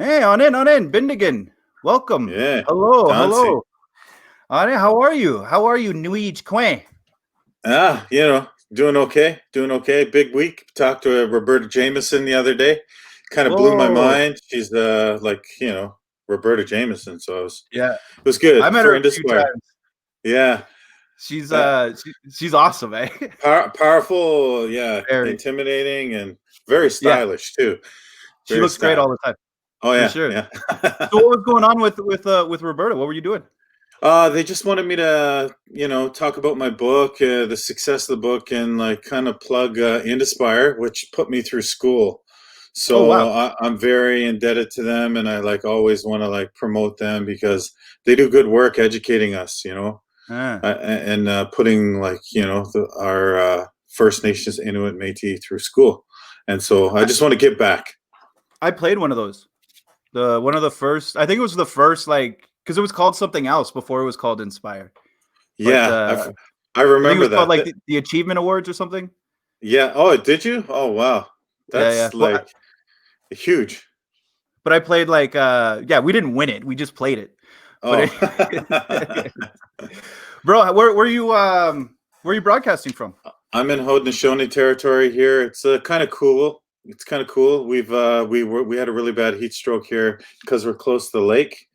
Hey, on in, Bindigan. Welcome. Yeah, Hello, dancing. hello. On in, how are you? How are you, Nuij Kwe? Doing okay. Doing okay. Big week. Talked to Roberta Jameson the other day. Kind of blew my Whoa. mind. She's Roberta Jameson. So Yeah, it was I good met for her a few Indispire. times. Yeah, She's uh, she's awesome, eh? powerful. Yeah, Very. intimidating and very Yeah, stylish too. she Very looks great stylish. all the time, Oh for yeah, sure. yeah. So what was going on with Roberta? What were you doing? They just wanted me to, talk about my book, the success of the book, and like kind of plug Indispire, which put me through school. Oh So wow. I'm very indebted to them, and I like always want to like promote them because they do good work educating us, Ah, and putting like our First Nations Inuit Métis through school. And so I I, just want to give back. I played one of those. The one of the first. I think it was the first, like, because it was called something else before it was called Inspire. But Yeah, I I think it remember was called that. like the Achievement Awards or something. Yeah. Oh, did you? Oh, wow. Yeah, yeah. That's like huge. But I played like yeah, we didn't win it. We just played it. But Oh, bro, where are you broadcasting from? I'm in Haudenosaunee territory here. It's kind of cool. It's kind of cool. We had a really bad heat stroke here because we're close to the lake.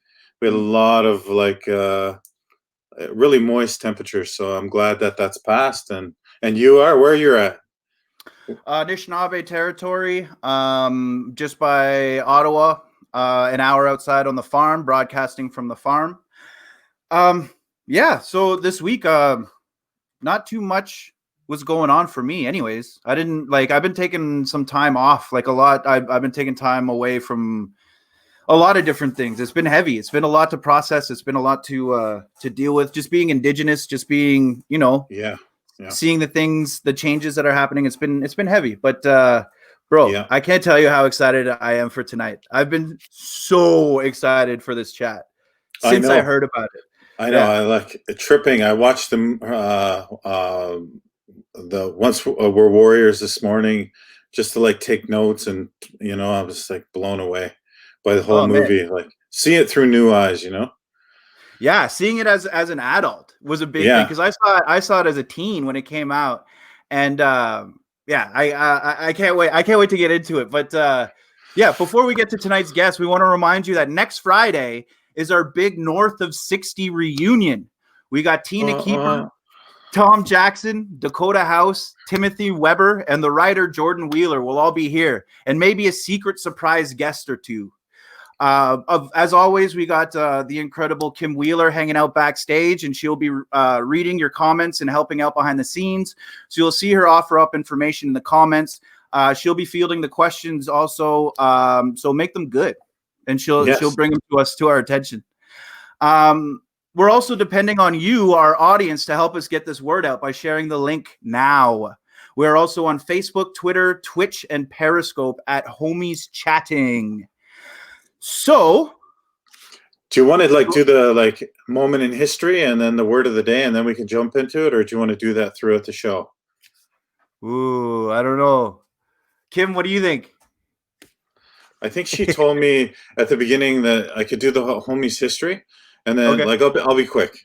We had a Mm. lot of like really moist temperatures. So I'm glad that that's passed. And you are where you're at. Anishinaabe territory, just by Ottawa, an hour outside on the farm, broadcasting from the farm. Um, yeah, so this week, not too much was going on for me anyways. I didn't like I've been taking some time off, like a lot. I've been taking time away from a lot of different things. It's been heavy. It's been a lot to process. It's been a lot to deal with. Just being Indigenous, just being, Yeah, yeah, seeing the things, the changes that are happening. It's been heavy. But bro, yeah. I can't tell you how excited I am for tonight. I've been so excited for this chat I since I know. heard about it. I know. Yeah. I like tripping. I watched them. The Once We're Warriors this morning, just to like take notes, and I was like blown away by the whole Oh man. movie. Like see it through new eyes. Yeah, seeing it as an adult was a big thing Yeah. because I saw it as a teen when it came out, and yeah, I can't wait. I can't wait to get into it. But yeah, before we get to tonight's guest, we want to remind you that next Friday is our big North of 60 reunion. We got Tina Keeper, Uh, Tom Jackson, Dakota House, Timothy Weber, and the writer Jordan Wheeler will all be here, and maybe a secret surprise guest or two. As always, we got the incredible Kim Wheeler hanging out backstage, and she'll be reading your comments and helping out behind the scenes. So you'll see her offer up information in the comments. She'll be fielding the questions also, so make them good, and she'll yes. bring them to us to our attention. We're also depending on you, our audience, to help us get this word out by sharing the link now. We're also on Facebook, Twitter, Twitch, and Periscope at Homies Chatting. So, Do you want to like do the like moment in history and then the word of the day, and then we can jump into it, or do you want to do that throughout the show? ooh, I don't know. Kim, what do you think? I think she told me at the beginning that I could do the homies history, and then Okay. like I'll be quick. Okay.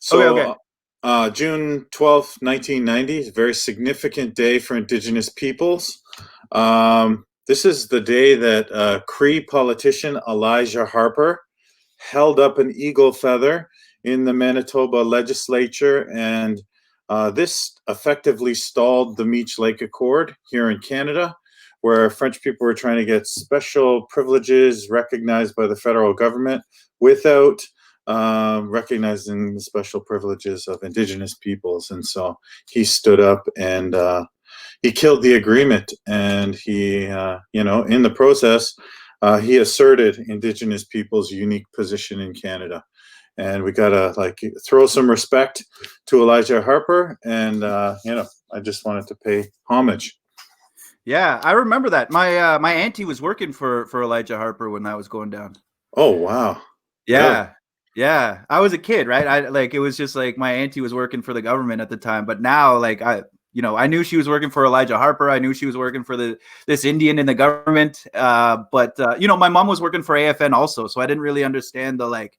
So June 12th, 1990 is a very significant day for Indigenous peoples. This is the day that Cree politician Elijah Harper held up an eagle feather in the Manitoba legislature, and this effectively stalled the Meech Lake Accord here in Canada, where French people were trying to get special privileges recognized by the federal government without recognizing the special privileges of Indigenous peoples. And so he stood up and he killed the agreement, and he, in the process, he asserted Indigenous peoples' unique position in Canada. And we gotta like throw some respect to Elijah Harper, and I just wanted to pay homage. Yeah, I remember that. My auntie was working for Elijah Harper when that was going down. Oh wow, really? Yeah. Yeah. I was a kid, right? I like it was just like my auntie was working for the government at the time, but now like I knew she was working for Elijah Harper. I knew she was working for this Indian in the government. But my mom was working for AFN also, so I didn't really understand the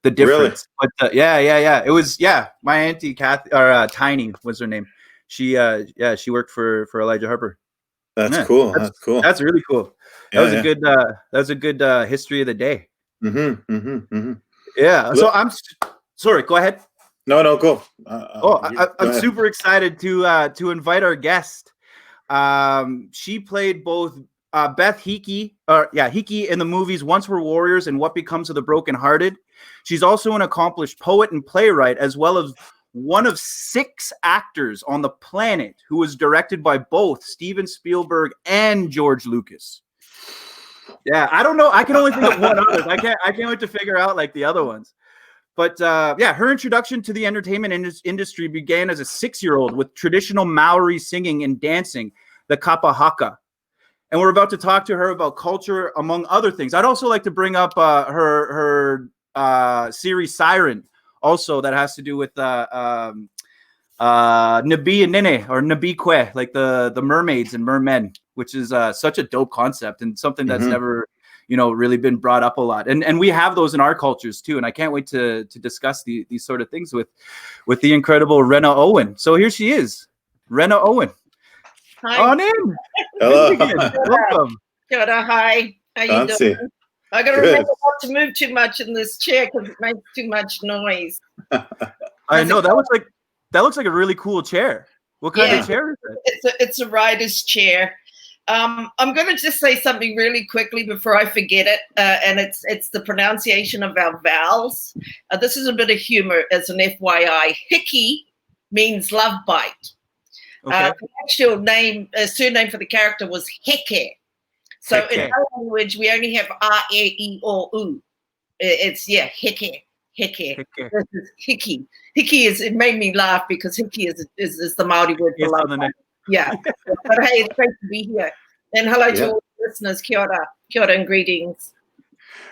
difference. Really? But yeah. It was my auntie Kathy or Tiny was her name. She she worked for Elijah Harper. That's cool. That's cool. That's really cool. That was a good history of the day. Yeah. So I'm sorry. Go ahead. No, go. I'm super excited to invite our guest. She played both Beth Heke, Heke in the movies Once Were Warriors and What Becomes of the Brokenhearted. She's also an accomplished poet and playwright, as well as one of 6 actors on the planet who was directed by both Steven Spielberg and George Lucas. Yeah, I don't know. I can only think of one other. I can't wait to figure out the other ones. But her introduction to the entertainment industry began as a 6-year-old with traditional Maori singing and dancing, the kapa haka. And we're about to talk to her about culture, among other things. I'd also like to bring up her series Siren, also that has to do with Nabi and Nene, or Nabi Kwe, like the mermaids and mermen, which is such a dope concept and something that's never really been brought up a lot. And we have those in our cultures too. And I can't wait to discuss these sort of things with the incredible Rena Owen. So here she is, Rena Owen. Hi. On in. Hello. Welcome. Kia ora, hi. How you doing? I got to remember not to move too much in this chair because it makes too much noise. I know that looks like a really cool chair. What kind of chair is it? It's a rider's chair. I'm going to just say something really quickly before I forget it, and it's the pronunciation of our vowels. This is a bit of humor as an FYI. Heke means love bite. Okay. The actual surname for the character was Heke. So Heke. in our language, we only have A, E, O, U. It's Heke. Heke. This is Heke. Heke it made me laugh because Heke is the Maori word for love. Yeah. But hey, it's great to be here. And hello to all the listeners. Kia ora. Kia ora and greetings.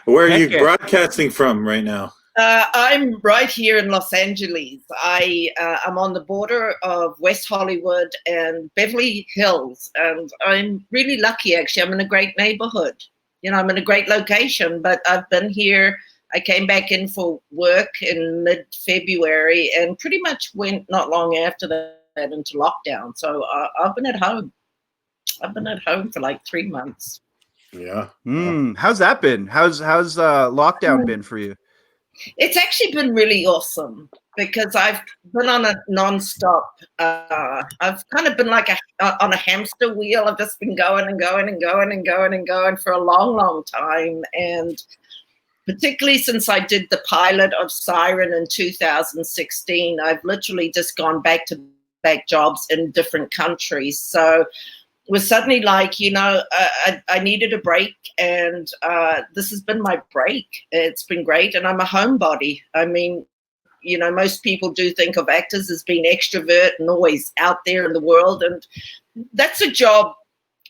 Where are you broadcasting from right now? I'm right here in Los Angeles. I'm on the border of West Hollywood and Beverly Hills, and I'm really lucky, actually. I'm in a great neighborhood. I'm in a great location, but I've been here. I came back in for work in mid-February and pretty much went not long after that into lockdown. So I've been at home. I've been at home for like 3 months. Yeah. How's that been? How's lockdown been for you? It's actually been really awesome because I've been on a nonstop. I've kind of been like on a hamster wheel. I've just been going and going and going and going and going for a long, long time. And particularly since I did the pilot of Siren in 2016, I've literally just gone back to back jobs in different countries. So it was suddenly like, I needed a break, and this has been my break. It's been great, and I'm a homebody. I mean, most people do think of actors as being extrovert and always out there in the world, and that's a job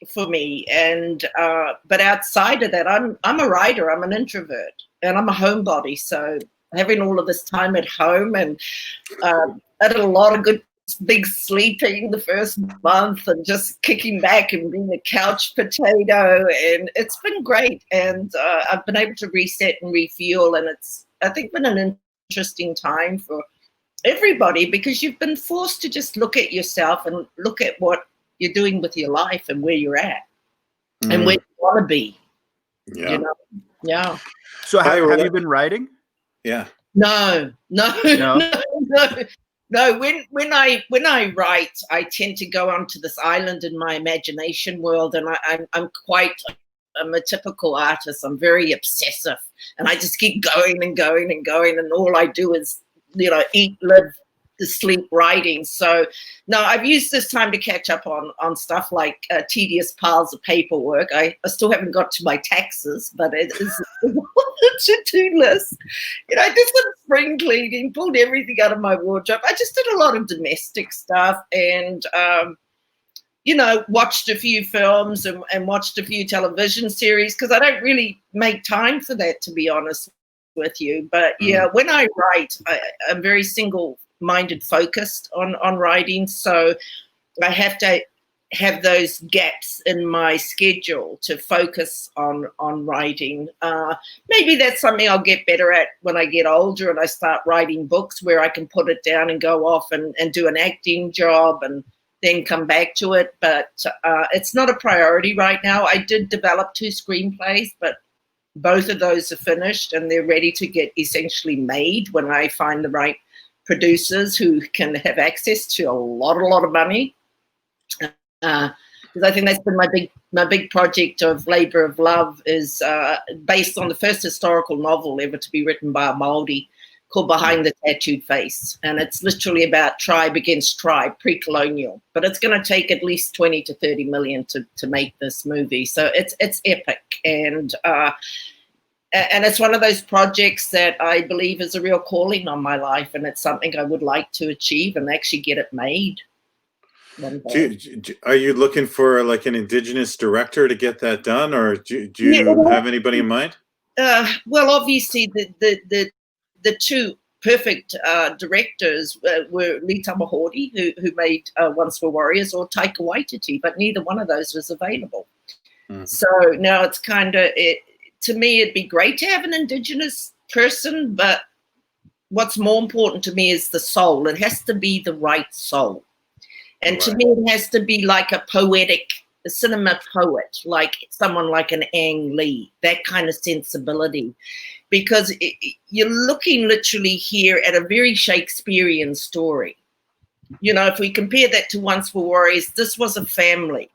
for me. And but outside of that, I'm a writer. I'm an introvert, and I'm a homebody. So having all of this time at home, and I did a lot of good big sleeping the first month and just kicking back and being a couch potato, and it's been great. And I've been able to reset and refuel, and it's, I think, been an interesting time for everybody because you've been forced to just look at yourself and look at what you're doing with your life and where you're at and where you want to be. Yeah. So have you been writing? Yeah. No. No, when I write, I tend to go onto this island in my imagination world, and I'm a typical artist. I'm very obsessive, and I just keep going and going and going, and all I do is, eat, live, sleep, writing. So no, I've used this time to catch up on stuff like tedious piles of paperwork. I still haven't got to my taxes, but it is a to-do list. I did some spring cleaning, pulled everything out of my wardrobe. I just did a lot of domestic stuff, and watched a few films and watched a few television series because I don't really make time for that, to be honest with you. But yeah, when I write, I'm very single minded focused on writing. So I have to have those gaps in my schedule to focus on writing. Maybe that's something I'll get better at when I get older and I start writing books, where I can put it down and go off and do an acting job and then come back to it. But it's not a priority right now. I did develop 2 screenplays, but both of those are finished and they're ready to get essentially made when I find the right producers who can have access to a lot of money. Because I think that's been my big project of Labour of Love, is based on the first historical novel ever to be written by a Māori, called Behind the Tattooed Face. And it's literally about tribe against tribe, pre-colonial. But it's going to take at least 20 to 30 million to make this movie. So it's epic. And it's one of those projects that I believe is a real calling on my life. And it's something I would like to achieve and actually get it made. Are you looking for like an Indigenous director to get that done, or do you have anybody in mind? Well, obviously the 2 perfect directors were Lee Tamahori, who made Once Were Warriors, or Taika Waititi, but neither one of those was available. So now it's kind of, to me, it'd be great to have an Indigenous person, but what's more important to me is the soul. It has to be the right soul. And to me, it has to be like a cinema poet, like someone like an Ang Lee, that kind of sensibility. Because you're looking literally here at a very Shakespearean story. You know, if we compare that to Once Were Warriors, this was a family.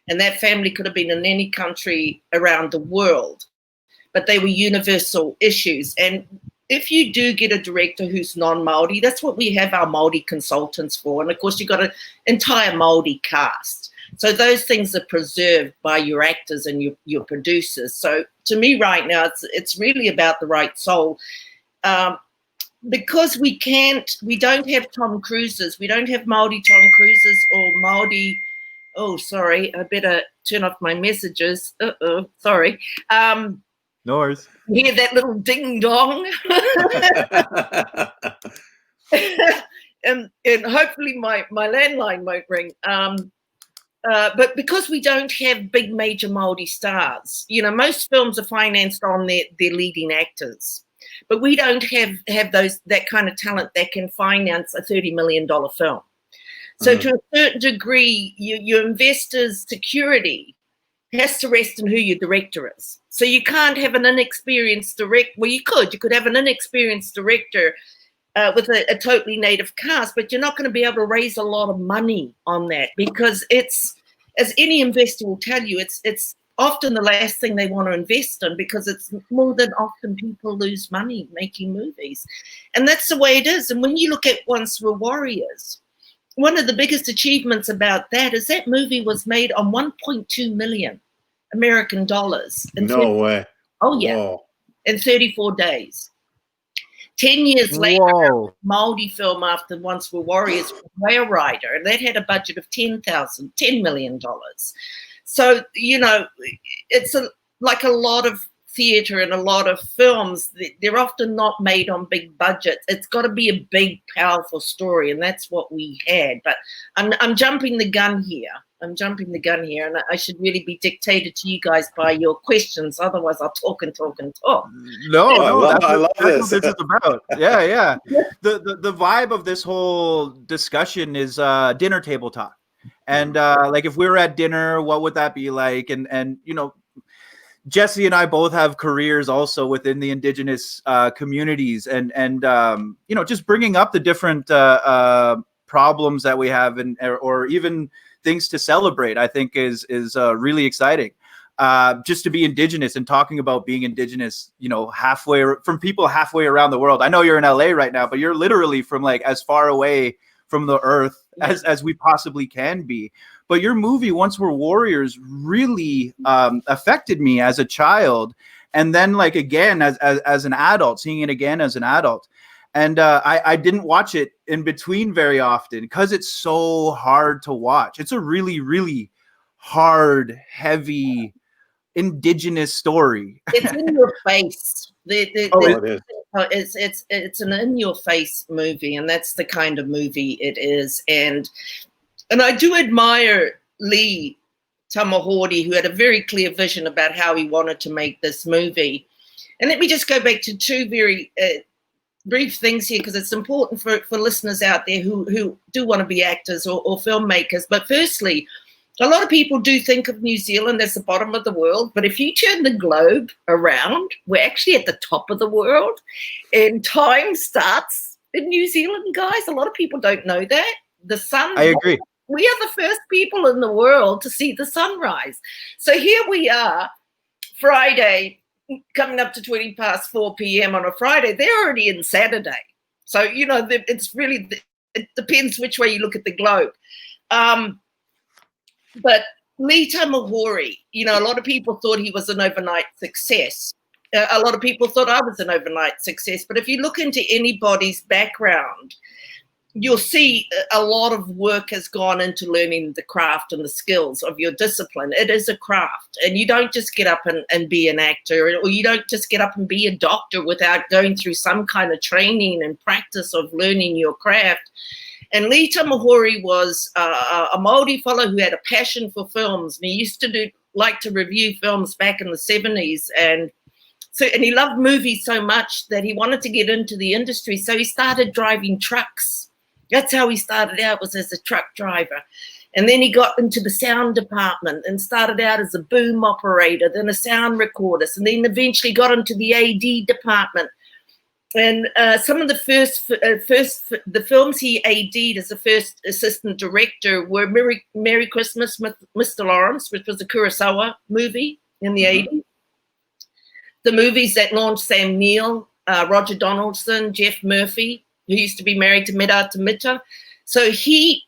And that family could have been in any country around the world. But they were universal issues. And if you do get a director who's non-Māori, that's what we have our Māori consultants for. And of course, you've got an entire Māori cast. So those things are preserved by your actors and your producers. So to me right now, it's really about the right soul. Because we don't have Tom Cruises. We don't have Māori Tom Cruises or Māori, oh, sorry, I better turn off my messages. Sorry. No worries. Hear that little ding dong. and hopefully my landline won't ring. But because we don't have big major Māori stars, you know, most films are financed on their leading actors, but we don't have that kind of talent that can finance a $30 million film. So to a certain degree, your investors' security has to rest in who your director is. So you can't have an inexperienced director. Well, you could have an inexperienced director with a totally native cast, but you're not going to be able to raise a lot of money on that, because it's, as any investor will tell you, it's often the last thing they want to invest in, because it's more than often people lose money making movies. And that's the way it is. And when you look at Once Were Warriors, one of the biggest achievements about that is that movie was made on 1.2 million American dollars. No way. Oh, yeah. Whoa. In 34 days. 10 years later, Māori film after Once Were Warriors, Whale Rider, and that had a budget of $10 million. So, you know, it's like a lot of theatre and a lot of films, they're often not made on big budgets. It's got to be a big, powerful story, and that's what we had. But I'm jumping the gun here. And I should really be dictated to you guys by your questions. Otherwise, I'll talk and talk and talk. No, I love that's this. what this is about. Yeah. The vibe of this whole discussion is dinner table talk. And like, if we were at dinner, what would that be like? And you know, Jesse and I both have careers also within the Indigenous communities, and you know, just bringing up the different problems that we have, or even things to celebrate, I think is really exciting. Just to be Indigenous and talking about being Indigenous, you know, from people halfway around the world. I know you're in LA right now, but you're literally from like as far away from the earth as we possibly can be. But your movie, Once Were Warriors, really affected me as a child. And then like, again, as an adult, seeing it again as an adult. And I didn't watch it in between very often because it's so hard to watch. It's a really, really hard, heavy Indigenous story. It's in your face. It is. It's an in-your-face movie, and that's the kind of movie it is. And I do admire Lee Tamahori, who had a very clear vision about how he wanted to make this movie. And let me just go back to two very brief things here, because it's important for listeners out there who do want to be actors or filmmakers. But firstly, a lot of people do think of New Zealand as the bottom of the world, but if you turn the globe around, we're actually at the top of the world, and time starts in New Zealand, guys. A lot of people don't know that. The sun. I agree. We are the first people in the world to see the sunrise. So here we are, Friday, coming up to 20 past 4 p.m. on a Friday. They're already in Saturday. So, you know, it's really, it depends which way you look at the globe. But Lee Tamahori, you know, a lot of people thought he was an overnight success. A lot of people thought I was an overnight success. But if you look into anybody's background, you'll see a lot of work has gone into learning the craft and the skills of your discipline. It is a craft, and you don't just get up and be an actor, or you don't just get up and be a doctor without going through some kind of training and practice of learning your craft. And Lee Tamahori was a Māori fellow who had a passion for films, and he used to like to review films back in the 70s, and he loved movies so much that he wanted to get into the industry. So he started driving trucks. That's how he started out, was as a truck driver. And then he got into the sound department and started out as a boom operator, then a sound recorder, and then eventually got into the AD department. And some of the films he AD'd as the first assistant director were Merry Christmas, Mr. Lawrence, which was a Kurosawa movie in the 80s. The movies that launched Sam Neill, Roger Donaldson, Jeff Murphy, who used to be married to Medata Mita. So he,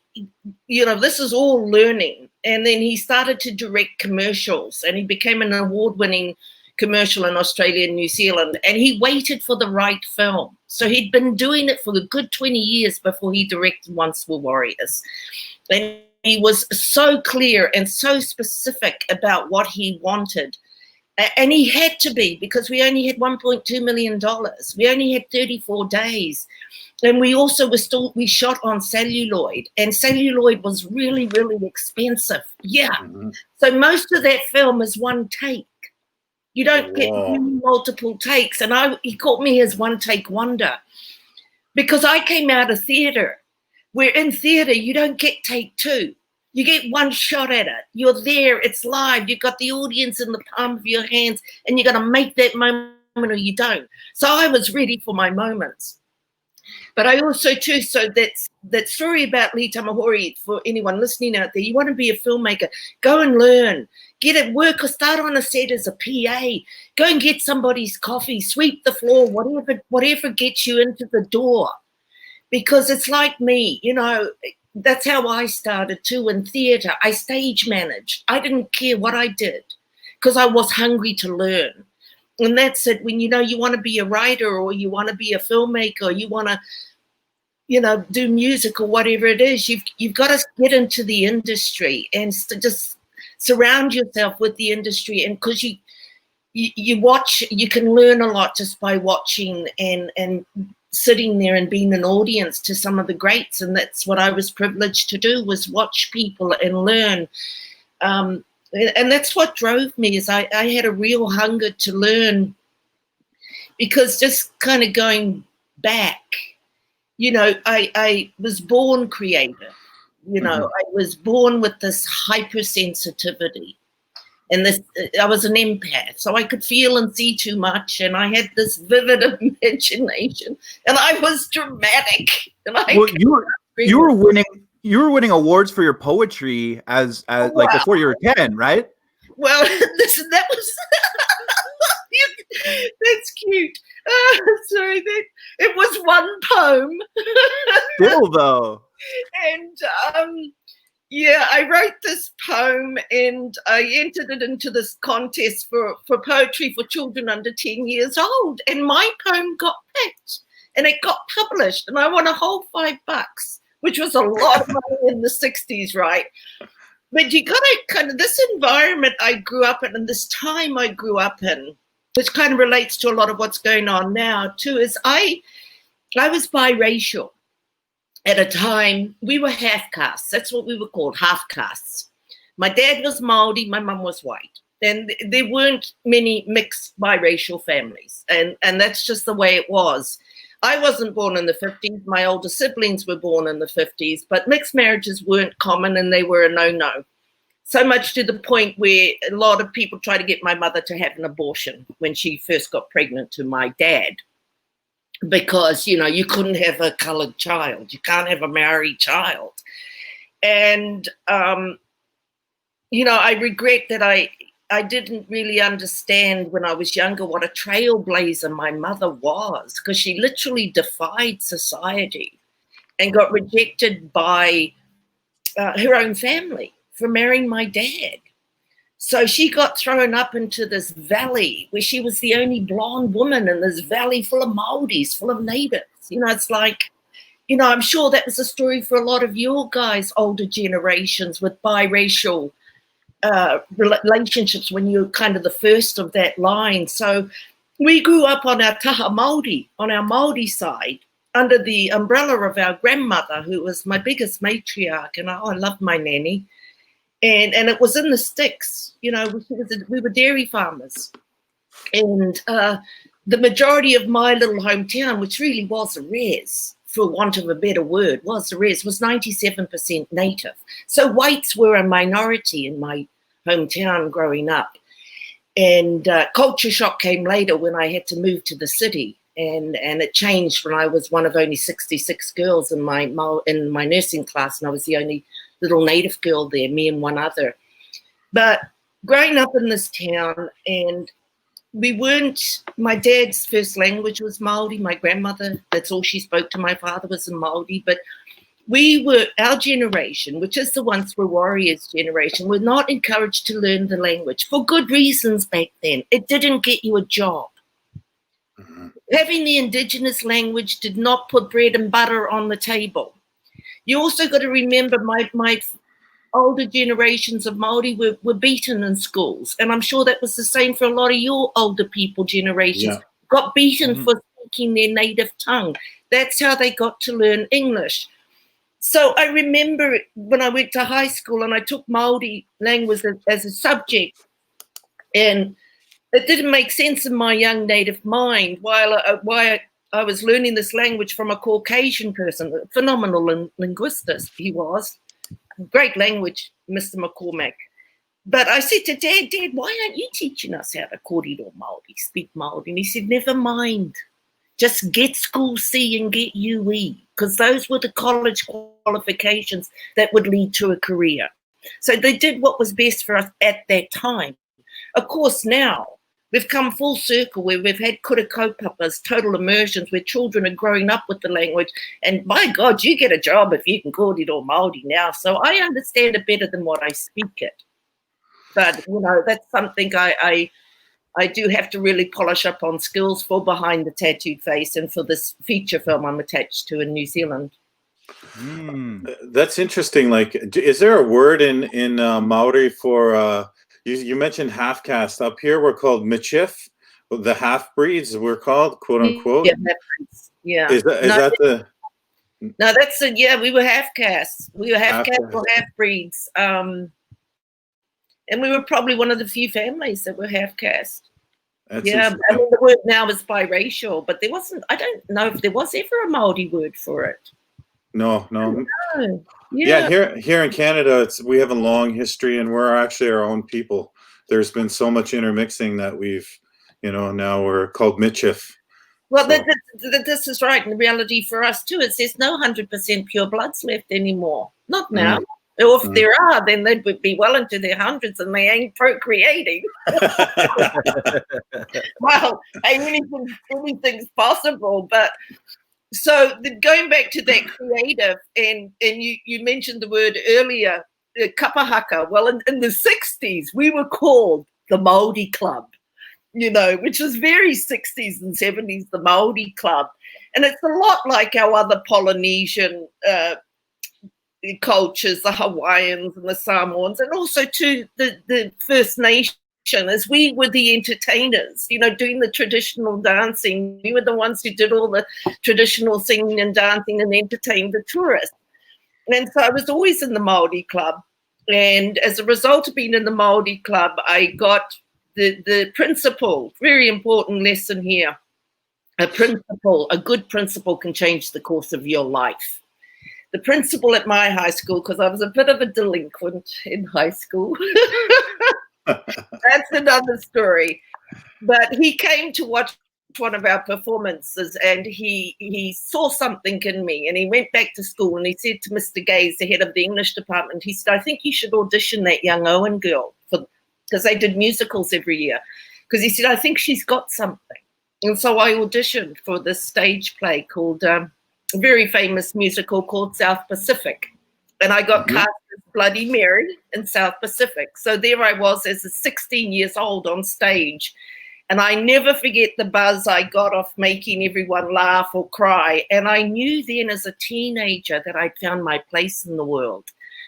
you know, this is all learning. And then he started to direct commercials, and he became an award-winning commercial in Australia and New Zealand. And he waited for the right film. So he'd been doing it for a good 20 years before he directed Once Were Warriors. And he was so clear and so specific about what he wanted. And he had to be, because we only had $1.2 million. We only had 34 days. And we also we shot on celluloid, and celluloid was really, really expensive. Yeah. Mm-hmm. So most of that film is one take. You don't get multiple takes. And he called me his one take wonder, because I came out of theater, where in theater, you don't get take two. You get one shot at it. You're there. It's live. You've got the audience in the palm of your hands, and you got to make that moment or you don't. So I was ready for my moments. But I also, too, so that story about Lee Tamahori, for anyone listening out there, you want to be a filmmaker, go and learn. Get at work or start on a set as a PA. Go and get somebody's coffee, sweep the floor, whatever gets you into the door. Because it's like me, you know, that's how I started too in theatre. I stage managed. I didn't care what I did, because I was hungry to learn. And that's it. When, you know, you want to be a writer, or you want to be a filmmaker, or you want to, you know, do music or whatever it is, you've got to get into the industry and just surround yourself with the industry. And because you watch, you can learn a lot just by watching and sitting there and being an audience to some of the greats. And that's what I was privileged to do, was watch people and learn. And that's what drove me, is I had a real hunger to learn, because just kind of going back, you know, I was born creative. You know, I was born with this hypersensitivity, and this, I was an empath, so I could feel and see too much, and I had this vivid imagination, and I was dramatic. And you were winning awards for your poetry as like before you were 10, right? Well, that was that's cute. Sorry, it was one poem. Still though. And yeah, I wrote this poem, and I entered it into this contest for poetry for children under 10 years old. And my poem got picked, and it got published, and I won a whole $5, which was a lot of money in the 60s, right? But you got to kind of, this environment I grew up in, and this time I grew up in, which kind of relates to a lot of what's going on now too, is I was biracial at a time. We were half castes. That's what we were called, half castes. My dad was Maori, my mum was white. And there weren't many mixed biracial families. And that's just the way it was. I wasn't born in the 50s. My older siblings were born in the 50s, but mixed marriages weren't common and they were a no-no. So much to the point where a lot of people try to get my mother to have an abortion when she first got pregnant to my dad. Because, you know, you couldn't have a colored child. You can't have a Maori child. And, you know, I regret that I didn't really understand when I was younger what a trailblazer my mother was, because she literally defied society and got rejected by her own family for marrying my dad. So she got thrown up into this valley where she was the only blonde woman in this valley full of Maoris, full of natives. You know, it's like, you know, I'm sure that was a story for a lot of your guys, older generations, with biracial relationships when you're kind of the first of that line. So we grew up on our taha Māori, on our Māori side, under the umbrella of our grandmother, who was my biggest matriarch, and I loved my nanny. And it was in the sticks, you know, we were dairy farmers. And the majority of my little hometown, which really was a res, for want of a better word, was 97% native. So whites were a minority in my hometown growing up. And culture shock came later when I had to move to the city. And it changed when I was one of only 66 girls in my nursing class, and I was the only little native girl there, me and one other. But growing up in this town, and my dad's first language was Māori, my grandmother, that's all she spoke to my father was in Māori, but our generation, which is the Once Were Warriors generation, were not encouraged to learn the language for good reasons back then. It didn't get you a job. Mm-hmm. Having the Indigenous language did not put bread and butter on the table. You also got to remember my older generations of Māori were beaten in schools. And I'm sure that was the same for a lot of your older people generations. Yeah. Got beaten for speaking their native tongue. That's how they got to learn English. So I remember when I went to high school and I took Māori language as a subject, and it didn't make sense in my young native mind why I was learning this language from a Caucasian person, a phenomenal linguist he was. Great language, Mr. McCormack. But I said to Dad, why aren't you teaching us how to kōrero Māori, speak Māori? And he said, never mind. Just get school C and get UE, because those were the college qualifications that would lead to a career. So they did what was best for us at that time. Of course, now, we've come full circle where we've had kura kaupapas, total immersions, where children are growing up with the language. And my God, you get a job if you can kōrero Māori now. So I understand it better than what I speak it. But, you know, that's something I do have to really polish up on skills for Behind the Tattooed Face and for this feature film I'm attached to in New Zealand. That's interesting. Like, is there a word in Maori for... You mentioned half caste. Up here, we're called michif. The half breeds, we're called, quote unquote. Yeah, half-breeds. Yeah. Is that the? No, that's the. Yeah, we were half caste. We were half caste or half breeds. And we were probably one of the few families that were half caste. Yeah, I mean, the word now is biracial, but there wasn't. I don't know if there was ever a Māori word for it. No. Yeah, here in Canada, we have a long history, and we're actually our own people. There's been so much intermixing that we've, now we're called michif. Well, so. This is right. In reality, for us too, there's no 100% pure bloods left anymore. Not now. Or if there are, then they would be well into their hundreds, and they ain't procreating. Well, anything's possible, but. So going back to that creative, and you mentioned the word earlier, kapahaka. Well, in the 60s, we were called the Māori Club, which was very 60s and 70s, the Māori Club. And it's a lot like our other Polynesian cultures, the Hawaiians and the Samoans, and also to the First Nations as we were the entertainers, doing the traditional dancing. We were the ones who did all the traditional singing and dancing and entertained the tourists. And so I was always in the Māori club. And as a result of being in the Māori club, I got the principle, very important lesson here. A good principal can change the course of your life. The principal at my high school, because I was a bit of a delinquent in high school. That's another story. But he came to watch one of our performances, and he saw something in me, and he went back to school and he said to Mr. Gaze, the head of the English department, he said, I think you should audition that young Owen girl, because they did musicals every year. Because he said, I think she's got something. And so I auditioned for this stage play called, a very famous musical called South Pacific. And I got cast as Bloody Mary in South Pacific. So there I was as a 16 years old on stage. And I never forget the buzz I got off making everyone laugh or cry. And I knew then as a teenager that I'd found my place in the world.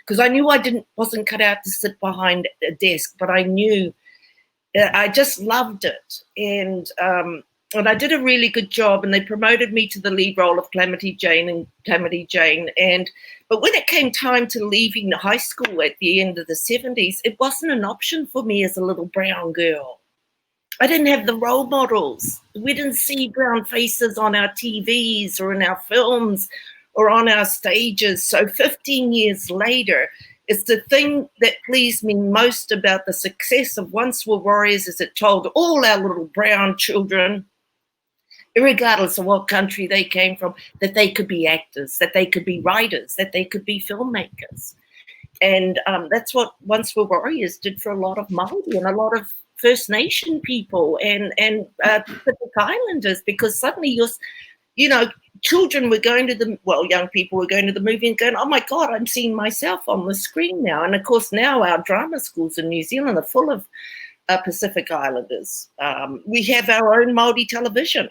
Because I knew I wasn't cut out to sit behind a desk, but I knew I just loved it. And I did a really good job, and they promoted me to the lead role of Calamity Jane. But when it came time to leaving high school at the end of the 70s, it wasn't an option for me as a little brown girl. I didn't have the role models. We didn't see brown faces on our TVs or in our films or on our stages. So 15 years later, it's the thing that pleased me most about the success of Once Were Warriors is it told all our little brown children, regardless of what country they came from, that they could be actors, that they could be writers, that they could be filmmakers. And that's what Once Were Warriors did for a lot of Māori and a lot of First Nation people and Pacific Islanders, because suddenly children were going to young people were going to the movie and going, oh my God, I'm seeing myself on the screen now. And of course, now our drama schools in New Zealand are full of Pacific Islanders. We have our own Māori television.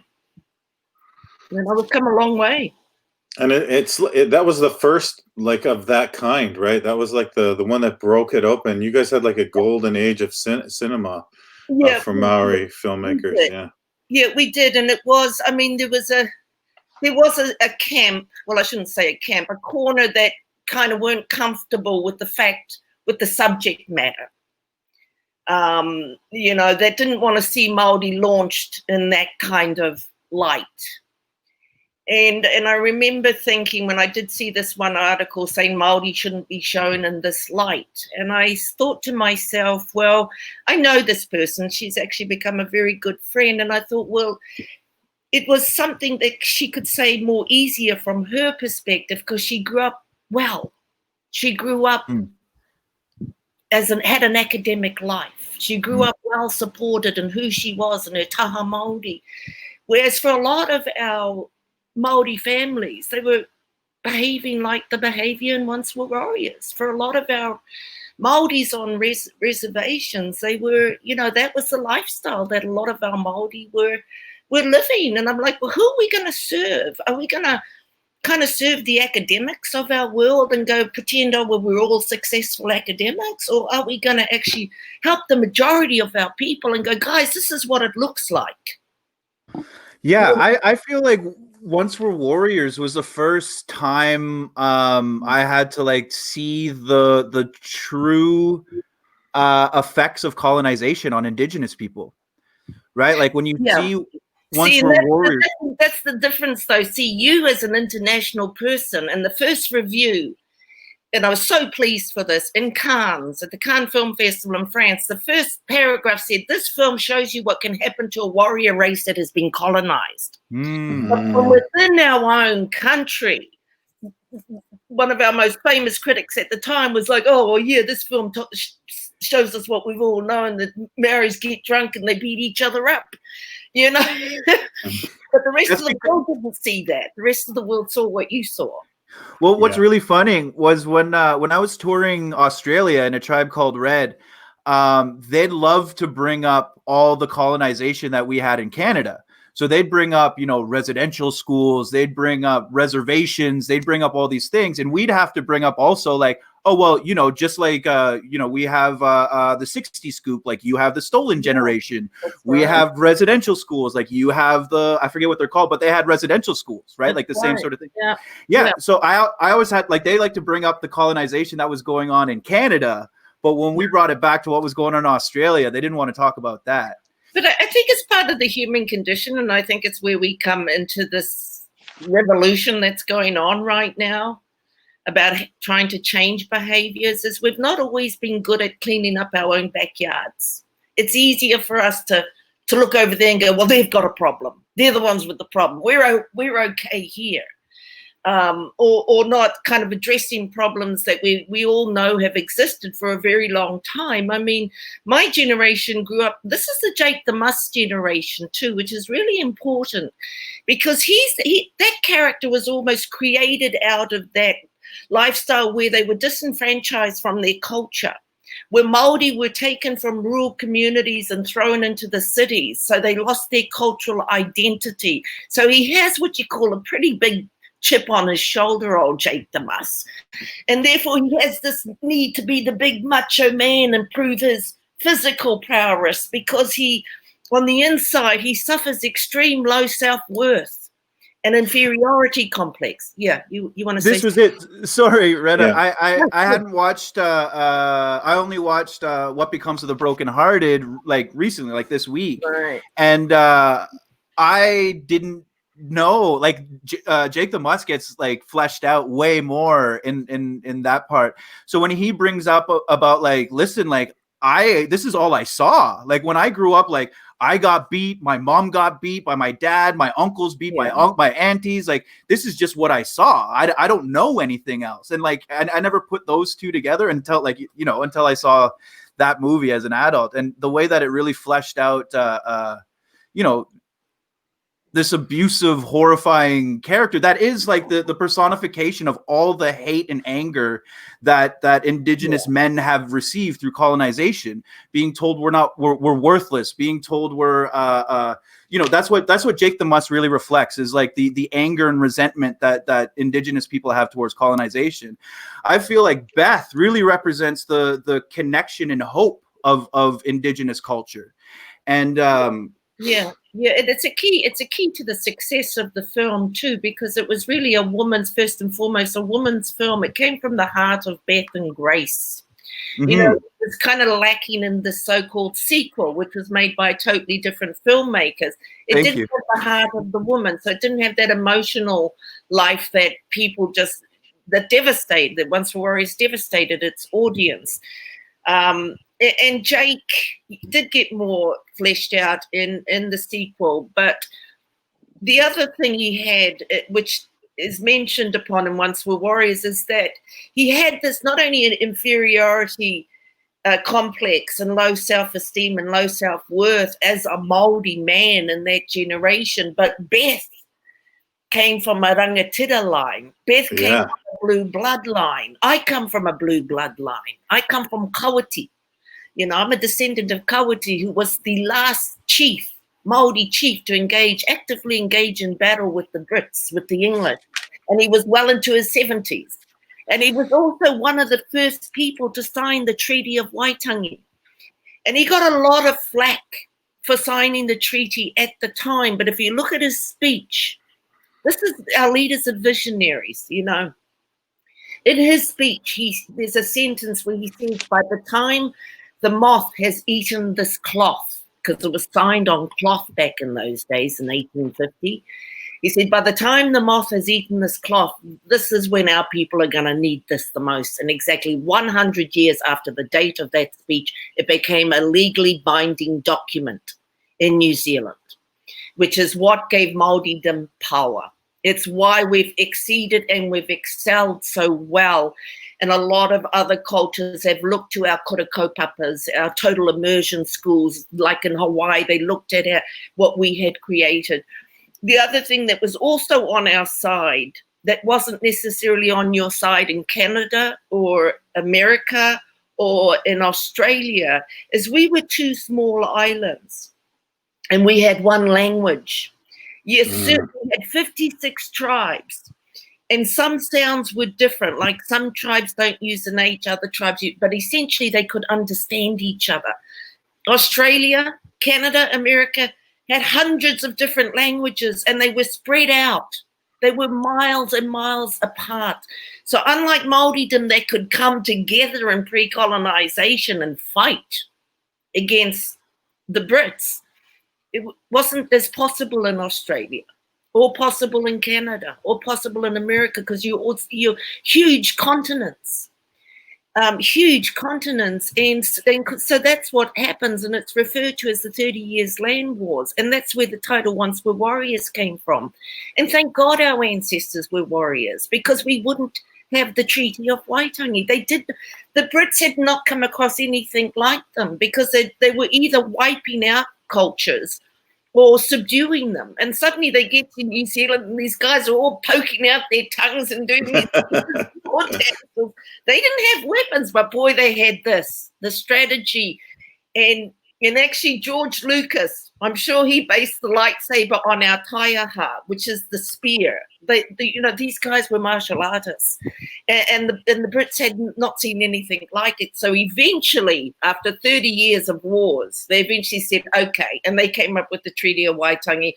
We've come a long way. And that was the first of that kind, right? That was the one that broke it open. You guys had a golden age of cinema for Maori filmmakers. Yeah, we did. And it was, there was a camp, well, I shouldn't say a camp, a corner that kind of weren't comfortable with with the subject matter. That didn't want to see Māori launched in that kind of light. And I remember thinking when I did see this one article saying Māori shouldn't be shown in this light. And I thought to myself, well, I know this person. She's actually become a very good friend. And I thought, well, it was something that she could say more easier from her perspective because she grew up well. She grew up had an academic life. She grew up well supported in who she was and her taha Māori. Whereas for a lot of our Māori families, they were behaving like the behaviour in Once Were Warriors. For a lot of our Māoris on reservations, they were, that was the lifestyle that a lot of our Māori were living. And I'm like, well, who are we going to serve? Are we going to kind of serve the academics of our world and go pretend, we're all successful academics? Or are we going to actually help the majority of our people and go, guys, this is what it looks like? Yeah, I feel like Once Were Warriors was the first time I had to see the true effects of colonization on Indigenous people, right? When you see Once Were Warriors. That's the difference, though. See, you as an international person, and the first review, and I was so pleased for this, in Cannes, at the Cannes Film Festival in France, the first paragraph said, this film shows you what can happen to a warrior race that has been colonized. But from within our own country, one of our most famous critics at the time was like, this film shows us what we've all known, that Maoris get drunk and they beat each other up, But the rest of the world didn't see that. The rest of the world saw what you saw. Well, what's really funny was when I was touring Australia in A Tribe Called Red, they'd love to bring up all the colonization that we had in Canada. So they'd bring up, residential schools, they'd bring up reservations, they'd bring up all these things. And we'd have to bring up also oh, well, just like, we have the 60 scoop, like you have the stolen generation. We have residential schools, like you have I forget what they're called, but they had residential schools, right? Like the same sort of thing. Yeah. So I always had, like, they like to bring up the colonization that was going on in Canada. But when we brought it back to what was going on in Australia, they didn't want to talk about that. But I think it's part of the human condition. And I think it's where we come into this revolution that's going on right now about trying to change behaviors, is we've not always been good at cleaning up our own backyards. It's easier for us to look over there and go, well, they've got a problem. They're the ones with the problem. We're okay here. Or not kind of addressing problems that we all know have existed for a very long time. I mean, my generation grew up, this is the Jake the Muss generation too, which is really important, because that character was almost created out of that lifestyle where they were disenfranchised from their culture, where Māori were taken from rural communities and thrown into the cities, so they lost their cultural identity. So he has what you call a pretty big chip on his shoulder, old Jake the Muss, and therefore he has this need to be the big macho man and prove his physical prowess, because on the inside he suffers extreme low self-worth and inferiority complex. Yeah, you want to say? This was it. Sorry, Rena. Yeah. I hadn't watched. I only watched What Becomes of the Brokenhearted like recently, like this week, right. And I didn't know, like, Jake the Muss gets like fleshed out way more in that part. So when he brings up about, like, listen, like, this is all I saw. Like, when I grew up, like, I got beat, my mom got beat by my dad, my uncles beat my aunties. Like, this is just what I saw. I don't know anything else. And like, I never put those two together until, like, until I saw that movie as an adult, and the way that it really fleshed out, this abusive, horrifying character that is like the personification of all the hate and anger that Indigenous men have received through colonization, being told we're worthless, being told we're that's what Jake the Muss really reflects, is like the anger and resentment that Indigenous people have towards colonization. I feel like Beth really represents the connection and hope of Indigenous culture. And yeah, it's a key to the success of the film too, because it was really first and foremost a woman's film. It came from the heart of Beth and Grace. Mm-hmm. It's kind of lacking in the so-called sequel, which was made by totally different filmmakers. It didn't have the heart of the woman, so it didn't have that emotional life that people that Once for Warriors devastated its audience. And Jake did get more fleshed out in the sequel. But the other thing he had, which is mentioned upon in Once Were Warriors, is that he had this not only an inferiority complex and low self-esteem and low self-worth as a Māori man in that generation, but Beth came from a rangatira line. Beth came from a blue bloodline. I come from a blue bloodline. I come from Kawati. I'm a descendant of Kawati, who was the last chief, Māori chief, to actively engage in battle with the Brits, with the English. And he was well into his 70s. And he was also one of the first people to sign the Treaty of Waitangi. And he got a lot of flack for signing the treaty at the time. But if you look at his speech, this is our leaders and visionaries, In his speech, there's a sentence where he says, by the time the moth has eaten this cloth, because it was signed on cloth back in those days in 1850. He said, by the time the moth has eaten this cloth, this is when our people are going to need this the most. And exactly 100 years after the date of that speech, it became a legally binding document in New Zealand, which is what gave Māoridom power. It's why we've exceeded and we've excelled so well. And a lot of other cultures have looked to our kura kaupapas, our total immersion schools, like in Hawaii, they looked at what we had created. The other thing that was also on our side, that wasn't necessarily on your side in Canada or America or in Australia, is we were two small islands and we had one language. Yes, we had 56 tribes. And some sounds were different, like some tribes don't use an H, other tribes use, but essentially they could understand each other. Australia, Canada, America had hundreds of different languages, and they were spread out. They were miles and miles apart. So unlike Māoridom, they could come together in pre-colonization and fight against the Brits. It wasn't as possible in Australia, or possible in Canada, or possible in America, because you're huge continents. And so that's what happens, and it's referred to as the 30 Years Land Wars, and that's where the title "Once Were Warriors" came from. And thank God our ancestors were warriors, because we wouldn't have the Treaty of Waitangi. The Brits had not come across anything like them, because they were either wiping out cultures or subduing them. And suddenly they get to New Zealand and these guys are all poking out their tongues and doing these war dances. They didn't have weapons, but boy, they had the strategy. And actually George Lucas, I'm sure he based the lightsaber on our taiaha, which is the spear. These guys were martial artists, and the Brits had not seen anything like it. So eventually, after 30 years of wars, they eventually said, okay, and they came up with the Treaty of Waitangi,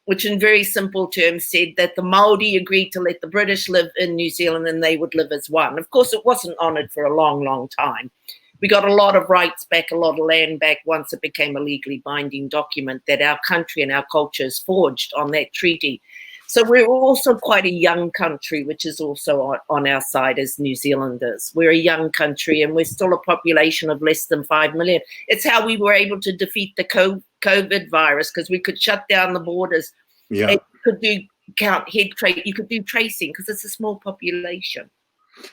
which in very simple terms said that the Māori agreed to let the British live in New Zealand and they would live as one. Of course, it wasn't honoured for a long, long time. We got a lot of rights back, a lot of land back once it became a legally binding document that our country and our cultures forged on that treaty. So we're also quite a young country, which is also on our side as New Zealanders. We're a young country and we're still a population of less than 5 million. It's how we were able to defeat the COVID virus, because we could shut down the borders. Yeah. You could do you could do tracing, because it's a small population.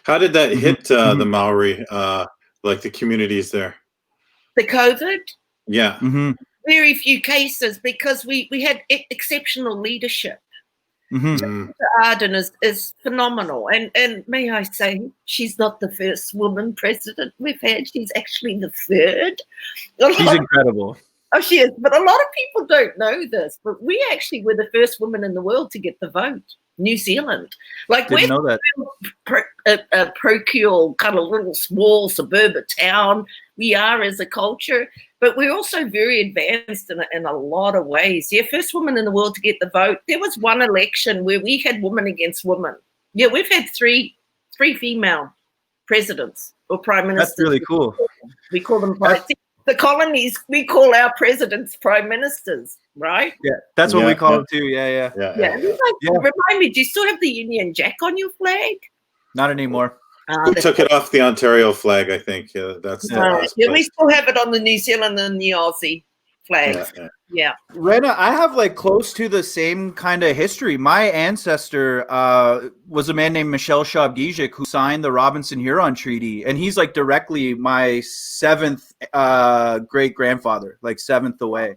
How did that hit the Maori, like the communities there? The COVID? Yeah. Very few cases, because we had exceptional leadership. Arden is phenomenal, and may I say, she's not the first woman president we've had. She's actually the third. She's incredible. She is, but a lot of people don't know this, but we actually were the first women in the world to get the vote. New Zealand, like Didn't know that. A parochial kind of little small suburban town. We are as a culture, but we're also very advanced in a lot of ways. Yeah, first woman in the world to get the vote. There was one election where we had woman against woman. Yeah, we've had three female presidents or prime ministers. That's really cool. We call them the colonies. We call our presidents prime ministers, right? Yeah, that's what we call them too. Yeah. Remind me, do you still have the Union Jack on your flag? Not anymore. We took it off the Ontario flag, I think. That's we still have it on the New Zealand and the Aussie flags. Yeah. Rena, I have like close to the same kind of history. My ancestor was a man named Michel Shabgijik who signed the Robinson-Huron Treaty, and he's like directly my seventh great-grandfather, like seventh away.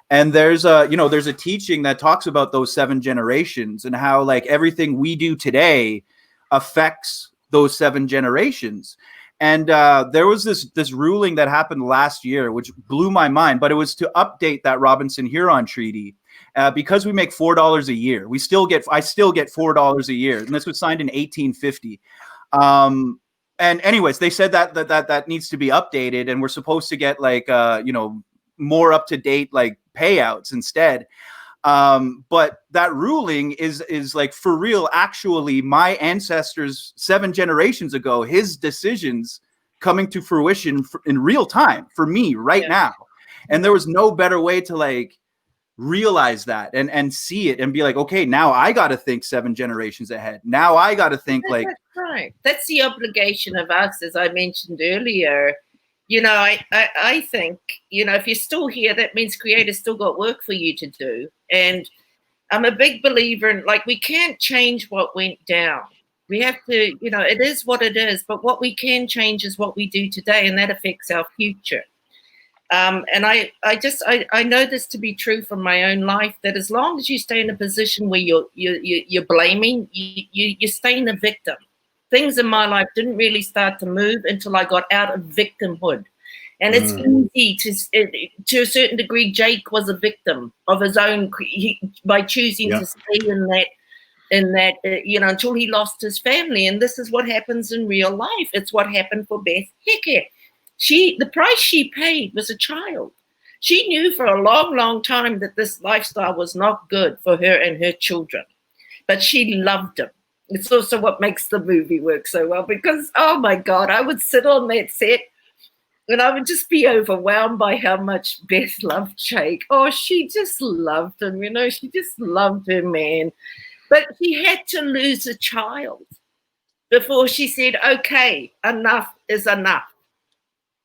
And there's a teaching that talks about those 7 generations and how like everything we do today affects those 7 generations. And there was this ruling that happened last year, which blew my mind, but it was to update that Robinson-Huron Treaty because we make $4 a year. I still get $4 a year, and this was signed in 1850. And anyways, they said that needs to be updated, and we're supposed to get like more up to date like payouts instead. But that ruling is like for real. Actually, my ancestors 7 generations ago, his decisions coming to fruition in real time for me right now. And there was no better way to like realize that and see it and be like, okay, now I got to think 7 generations ahead. Now I got to think like, that's right. That's the obligation of us, as I mentioned earlier. I think, if you're still here, that means Creator's still got work for you to do. And I'm a big believer in, like, we can't change what went down. We have to, it is what it is. But what we can change is what we do today, and that affects our future. And I know this to be true from my own life, that as long as you stay in a position where you're blaming, you stay in the victim. Things in my life didn't really start to move until I got out of victimhood. And it's easy to a certain degree. Jake was a victim of his own by choosing to stay in in that, until he lost his family. And this is what happens in real life. It's what happened for Beth Heke. The price she paid was a child. She knew for a long, long time that this lifestyle was not good for her and her children, but she loved him. It's also what makes the movie work so well, because, oh my God, I would sit on that set and I would just be overwhelmed by how much Beth loved Jake. Oh, she just loved him, she just loved her man. But she had to lose a child before she said, okay, enough is enough.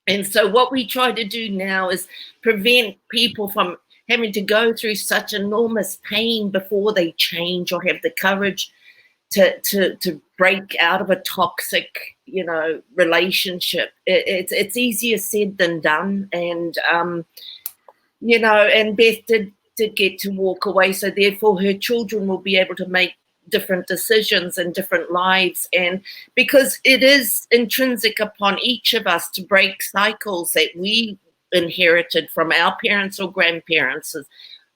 And so what we try to do now is prevent people from having to go through such enormous pain before they change or have the courage to break out of a toxic, relationship. It's easier said than done. And, and Beth did get to walk away. So therefore her children will be able to make different decisions and different lives. And because it is intrinsic upon each of us to break cycles that we inherited from our parents or grandparents,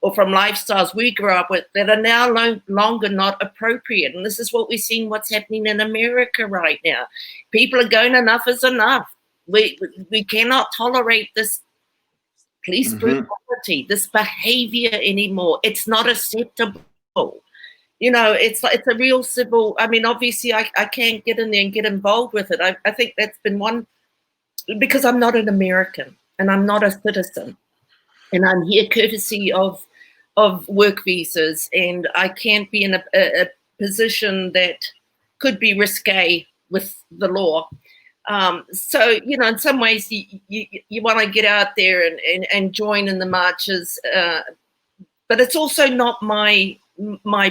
or from lifestyles we grew up with that are now no longer not appropriate. And this is what we're seeing, what's happening in America right now. People are going, enough is enough. We cannot tolerate this police brutality, this behavior anymore. It's not acceptable. It's a real civil. I mean, obviously I can't get in there and get involved with it. I think that's been one, because I'm not an American and I'm not a citizen. And I'm here courtesy of work visas, and I can't be in a position that could be risque with the law. So, in some ways you want to get out there and join in the marches, but it's also not my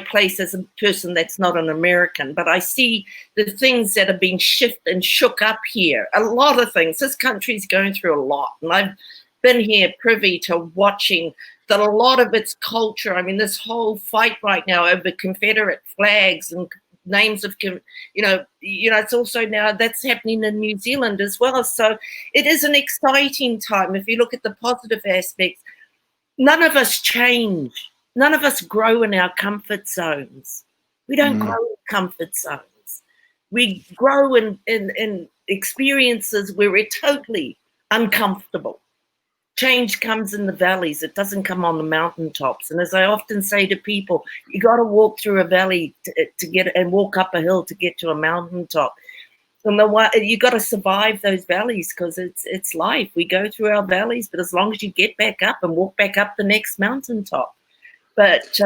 place as a person that's not an American. But I see the things that are being shifted and shook up here, a lot of things. This country's going through a lot, and I've been here privy to watching that a lot of its culture. I mean, this whole fight right now over Confederate flags and names of, it's also now that's happening in New Zealand as well. So it is an exciting time. If you look at the positive aspects, none of us change. None of us grow in our comfort zones. We don't grow in comfort zones. We grow in experiences where we're totally uncomfortable. Change comes in the valleys. It doesn't come on the mountaintops. And as I often say to people, you got to walk through a valley to get, and walk up a hill to get to a mountaintop. And you got to survive those valleys, because it's life. We go through our valleys, but as long as you get back up and walk back up the next mountaintop. But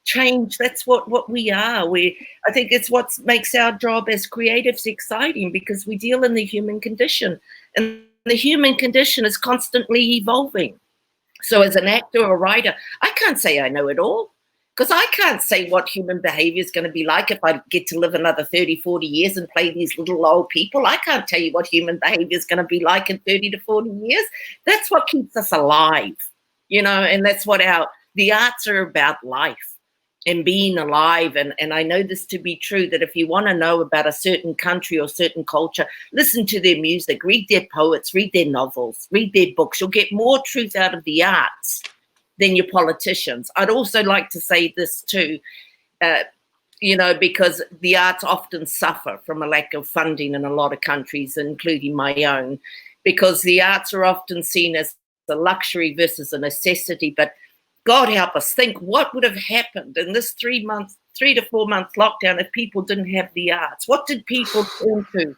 change, that's what we are. I think it's what makes our job as creatives exciting, because we deal in the human condition, and the human condition is constantly evolving. So as an actor or a writer, I can't say I know it all, because I can't say what human behavior is going to be like if I get to live another 30, 40 years and play these little old people. I can't tell you what human behavior is going to be like in 30 to 40 years. That's what keeps us alive, and that's what the arts are about, life and being alive. And I know this to be true, that if you want to know about a certain country or certain culture, listen to their music, read their poets, read their novels, read their books. You'll get more truth out of the arts than your politicians. I'd also like to say this too, because the arts often suffer from a lack of funding in a lot of countries, including my own, because the arts are often seen as a luxury versus a necessity. But God help us think what would have happened in this 3 to 4 month lockdown if people didn't have the arts. What did people turn to?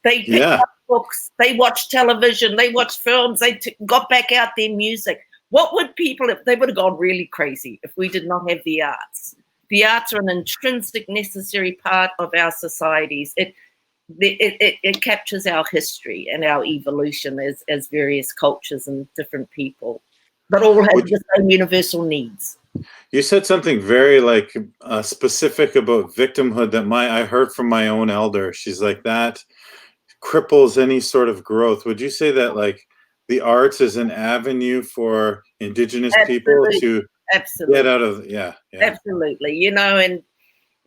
They picked up books, they watched television, they watched films, they got back out their music. What would they would have gone really crazy if we did not have the arts. The arts are an intrinsic necessary part of our societies. It captures our history and our evolution as various cultures and different people, but all have the same universal needs. You said something very specific about victimhood that I heard from my own elder. She's like, that cripples any sort of growth. Would you say that the arts is an avenue for Indigenous people to get out of? Yeah. Absolutely. And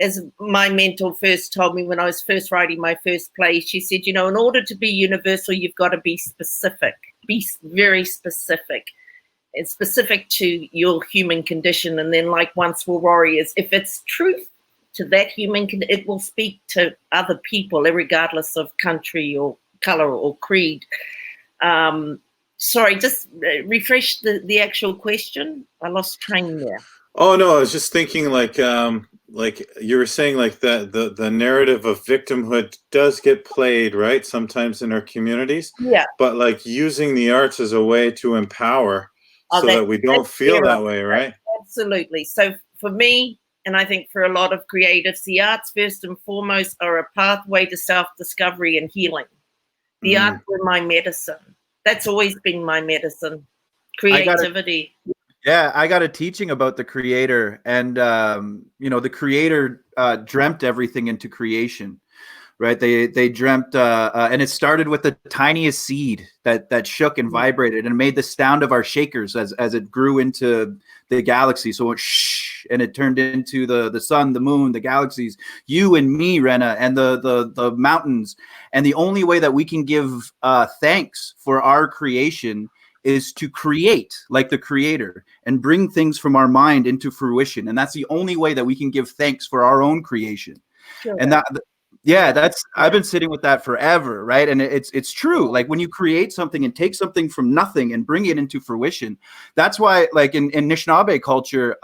as my mentor first told me when I was first writing my first play, she said, in order to be universal, you've got to be specific, be very specific. It's specific to your human condition. And then, like Once Were Warriors, if it's truth, to that human, it will speak to other people, regardless of country or color or creed. Sorry, just refresh the actual question. I lost train there. Oh no, I was just thinking like you were saying, like the narrative of victimhood does get played, right, sometimes in our communities. Yeah. But like using the arts as a way to empower so that we don't feel that way, right? Absolutely. So for me, and I think for a lot of creatives, the arts first and foremost are a pathway to self-discovery and healing. The arts were my medicine. That's always been my medicine. Creativity. I got a teaching about the creator, and the creator dreamt everything into creation, right? They dreamt, and it started with the tiniest seed that shook and vibrated and made the sound of our shakers as it grew into the galaxy. So it and it turned into the sun, the moon, the galaxies, you and me, Rena, and the mountains. And the only way that we can give thanks for our creation is to create like the creator and bring things from our mind into fruition. And that's the only way that we can give thanks for our own creation. Sure. And I've been sitting with that forever, right? And it's true. Like when you create something and take something from nothing and bring it into fruition, that's why, like in Anishinaabe culture,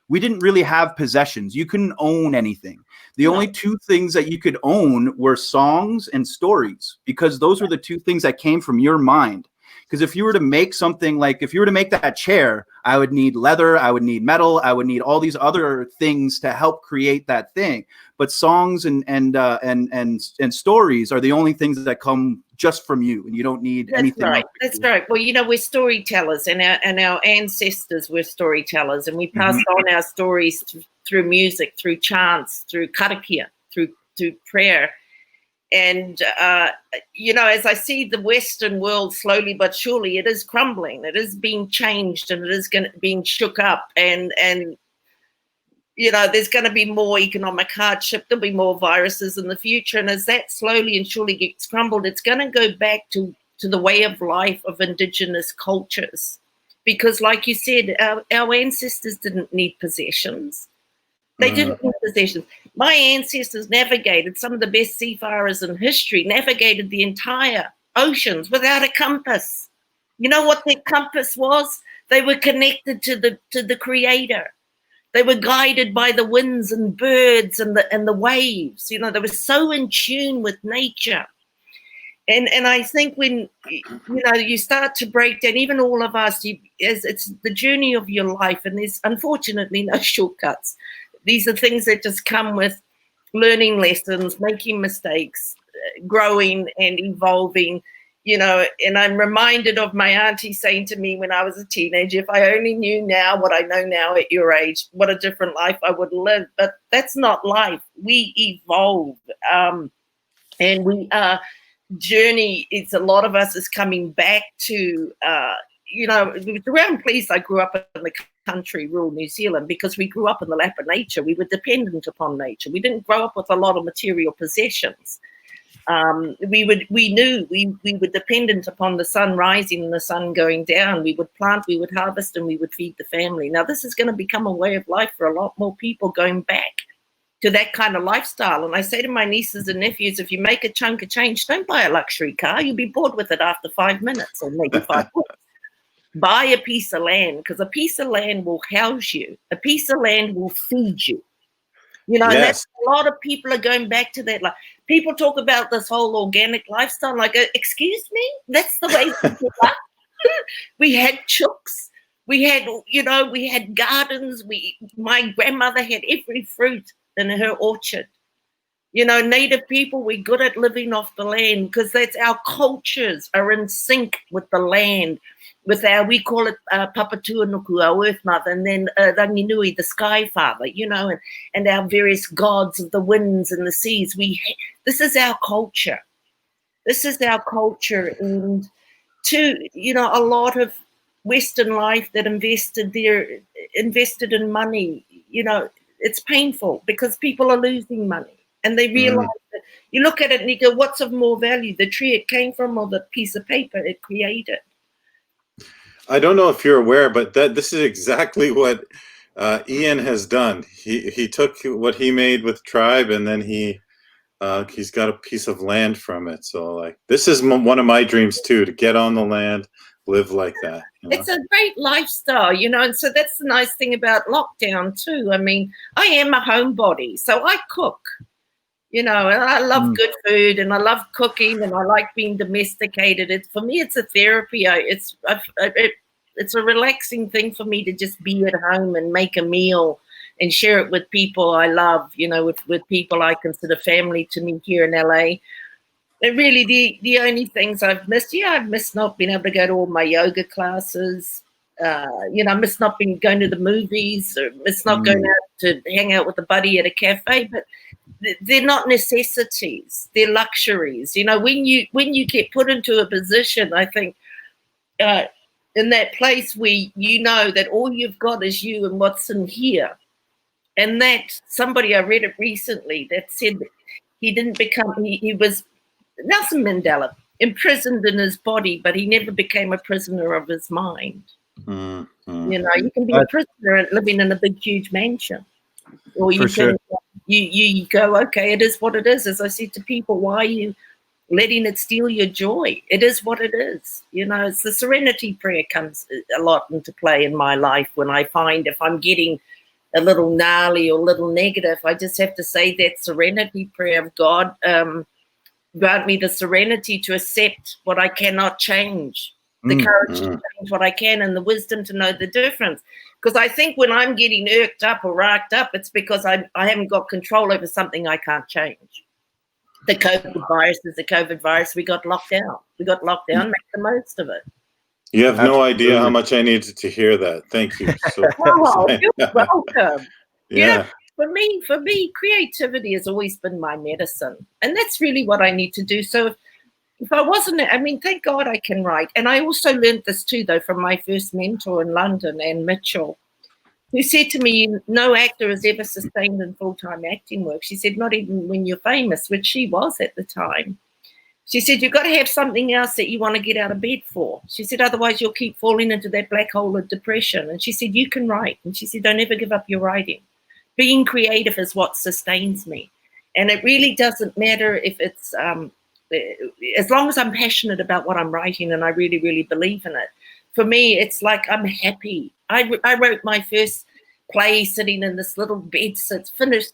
we didn't really have possessions. You couldn't own anything. The only two things that you could own were songs and stories, because those were the two things that came from your mind. Because if you were to make something, like if you were to make that chair, I would need leather, I would need metal, I would need all these other things to help create that thing. But songs and stories are the only things that come just from you, and you don't need anything. Right. That's right. Well, we're storytellers, and our ancestors were storytellers, and we passed on our stories through music, through chants, through karakia, through prayer. And, as I see the Western world slowly but surely, it is crumbling. It is being changed, and it is being shook up. And there's going to be more economic hardship. There'll be more viruses in the future. And as that slowly and surely gets crumbled, it's going to go back to the way of life of Indigenous cultures. Because like you said, our ancestors didn't need possessions. They didn't need possessions. My ancestors navigated, some of the best seafarers in history, navigated the entire oceans without a compass. You know what their compass was? They were connected to the creator. They were guided by the winds and birds and the waves. They were so in tune with nature. And I think when you start to break down, even all of us, as it's the journey of your life, and there's unfortunately no shortcuts. These are things that just come with learning lessons, making mistakes, growing and evolving, and I'm reminded of my auntie saying to me when I was a teenager, if I only knew now what I know now at your age, what a different life I would live. But that's not life. We evolve. And we journey, it's a lot of us is coming back to, around place I grew up in the country, rural New Zealand, because we grew up in the lap of nature. We were dependent upon nature. We didn't grow up with a lot of material possessions. We were dependent upon the sun rising and the sun going down. We would plant, we would harvest, and we would feed the family. Now this is going to become a way of life for a lot more people, going back to that kind of lifestyle. And I say to my nieces and nephews, if you make a chunk of change, don't buy a luxury car. You'll be bored with it after 5 minutes or maybe 5 weeks. Buy a piece of land, because a piece of land will house you. A piece of land will feed you. And that's, a lot of people are going back to that. Like, people talk about this whole organic lifestyle. Like, excuse me, that's the way people are. We had chooks. We had gardens. My grandmother had every fruit in her orchard. Native people, we're good at living off the land, because that's our cultures are in sync with the land. With we call it Papatuanuku, our Earth Mother, and then Ranginui, the Sky Father, and our various gods of the winds and the seas. This is our culture. This is our culture. And a lot of Western life that invested in money, it's painful, because people are losing money, and they realize that you look at it and you go, what's of more value, the tree it came from or the piece of paper it created? I don't know if you're aware, but this is exactly what Ian has done. He took what he made with Tribe, and then he's got a piece of land from it. So like, this is one of my dreams too, to get on the land, live like that. You know? It's a great lifestyle, and so that's the nice thing about lockdown too. I mean, I am a homebody, so I cook, and I love good food, and I love cooking, and I like being domesticated. For me, it's a therapy. It's a relaxing thing for me to just be at home and make a meal and share it with people I love, with people I consider family to me here in LA. And really, the only things I've missed, I've missed not being able to go to all my yoga classes. I miss not being going to the movies, or miss not going out to hang out with a buddy at a cafe. But they're not necessities; they're luxuries. When you get put into a position, I think, in that place where that all you've got is you and what's in here, and that somebody, I read it recently, that said that he didn't become. He was Nelson Mandela, imprisoned in his body, but he never became a prisoner of his mind. Mm-hmm. You can be a prisoner and living in a big, huge mansion, or you can you go, okay, it is what it is. As I said to people, why are you letting it steal your joy? It is what it is. It's the Serenity Prayer comes a lot into play in my life when I find if I'm getting a little gnarly or a little negative, I just have to say that Serenity Prayer of God. Grant me the serenity to accept what I cannot change, the courage to change what I can, and the wisdom to know the difference. Because I think when I'm getting irked up or racked up, it's because I haven't got control over something I can't change. The COVID virus is the COVID virus. We got locked out. Make the most of it. You have no idea how much I needed to hear that. Thank you. You're welcome. Yeah. For me, creativity has always been my medicine. And that's really what I need to do. So if I wasn't, thank God I can write. And I also learned this too, though, from my first mentor in London, Anne Mitchell, who said to me, no actor is ever sustained in full-time acting work. She said, not even when you're famous, which she was at the time. She said, you've got to have something else that you want to get out of bed for. She said, otherwise you'll keep falling into that black hole of depression. And she said, you can write. And she said, don't ever give up your writing. Being creative is what sustains me. And it really doesn't matter if it's, as long as I'm passionate about what I'm writing and I really, really believe in it. For me, it's like I'm happy. I wrote my first play sitting in this little bedsit, finished,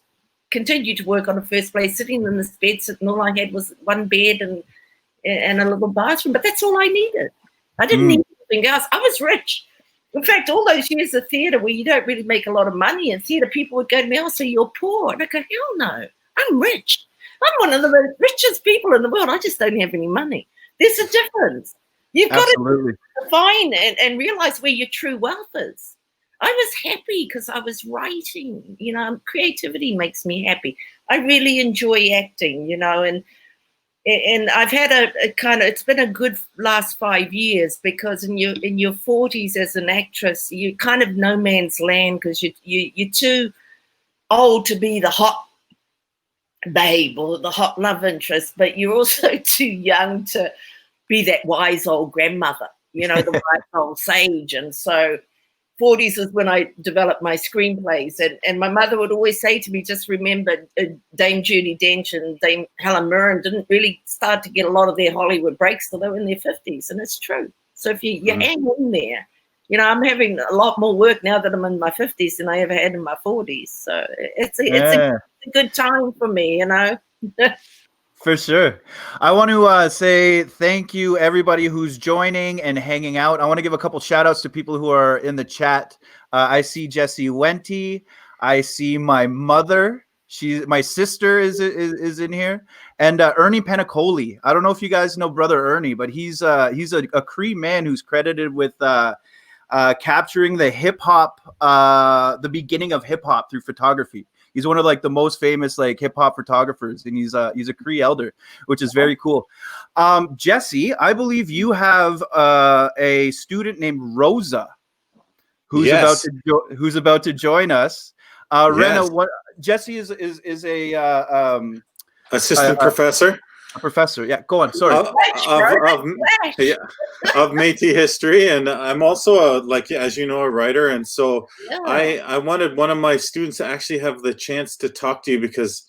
continued to work on a first play sitting in this bedsit, and all I had was one bed and a little bathroom. But that's all I needed. I didn't need anything else. I was rich. In fact, all those years of theatre where you don't really make a lot of money in theatre, people would go to me, oh, so you're poor. And I go, hell no, I'm rich. I'm one of the most richest people in the world. I just don't have any money. There's a difference. You've got to define and realize where your true wealth is. I was happy because I was writing. Creativity makes me happy. I really enjoy acting, and I've had a kind of, it's been a good last 5 years, because in your 40s as an actress, you kind of no man's land, because you're too old to be the hot babe or the hot love interest, but you're also too young to be that wise old grandmother, the wise old sage. And so 40s is when I developed my screenplays, and my mother would always say to me, just remember, Dame Judi Dench and Dame Helen Mirren didn't really start to get a lot of their Hollywood breaks till they were in their 50s, and it's true. So if you hang in there, I'm having a lot more work now that I'm in my 50s than I ever had in my 40s. So it's a good time for me, For sure. I want to say thank you, everybody who's joining and hanging out. I want to give a couple shout outs to people who are in the chat. I see Jessie Wente. I see my mother. My sister is in here. And Ernie Penacoli. I don't know if you guys know Brother Ernie, but he's a Cree man who's credited with capturing the hip hop, the beginning of hip hop through photography. He's one of the most famous hip hop photographers, and he's a Cree elder, which is very cool. Jesse, I believe you have a student named Rosa, who's about to join us. Rena, what Jesse is a assistant professor. A professor. Yeah, go on. Sorry. of yeah, of Métis history, and I'm also as you know, a writer, and so I wanted one of my students to actually have the chance to talk to you because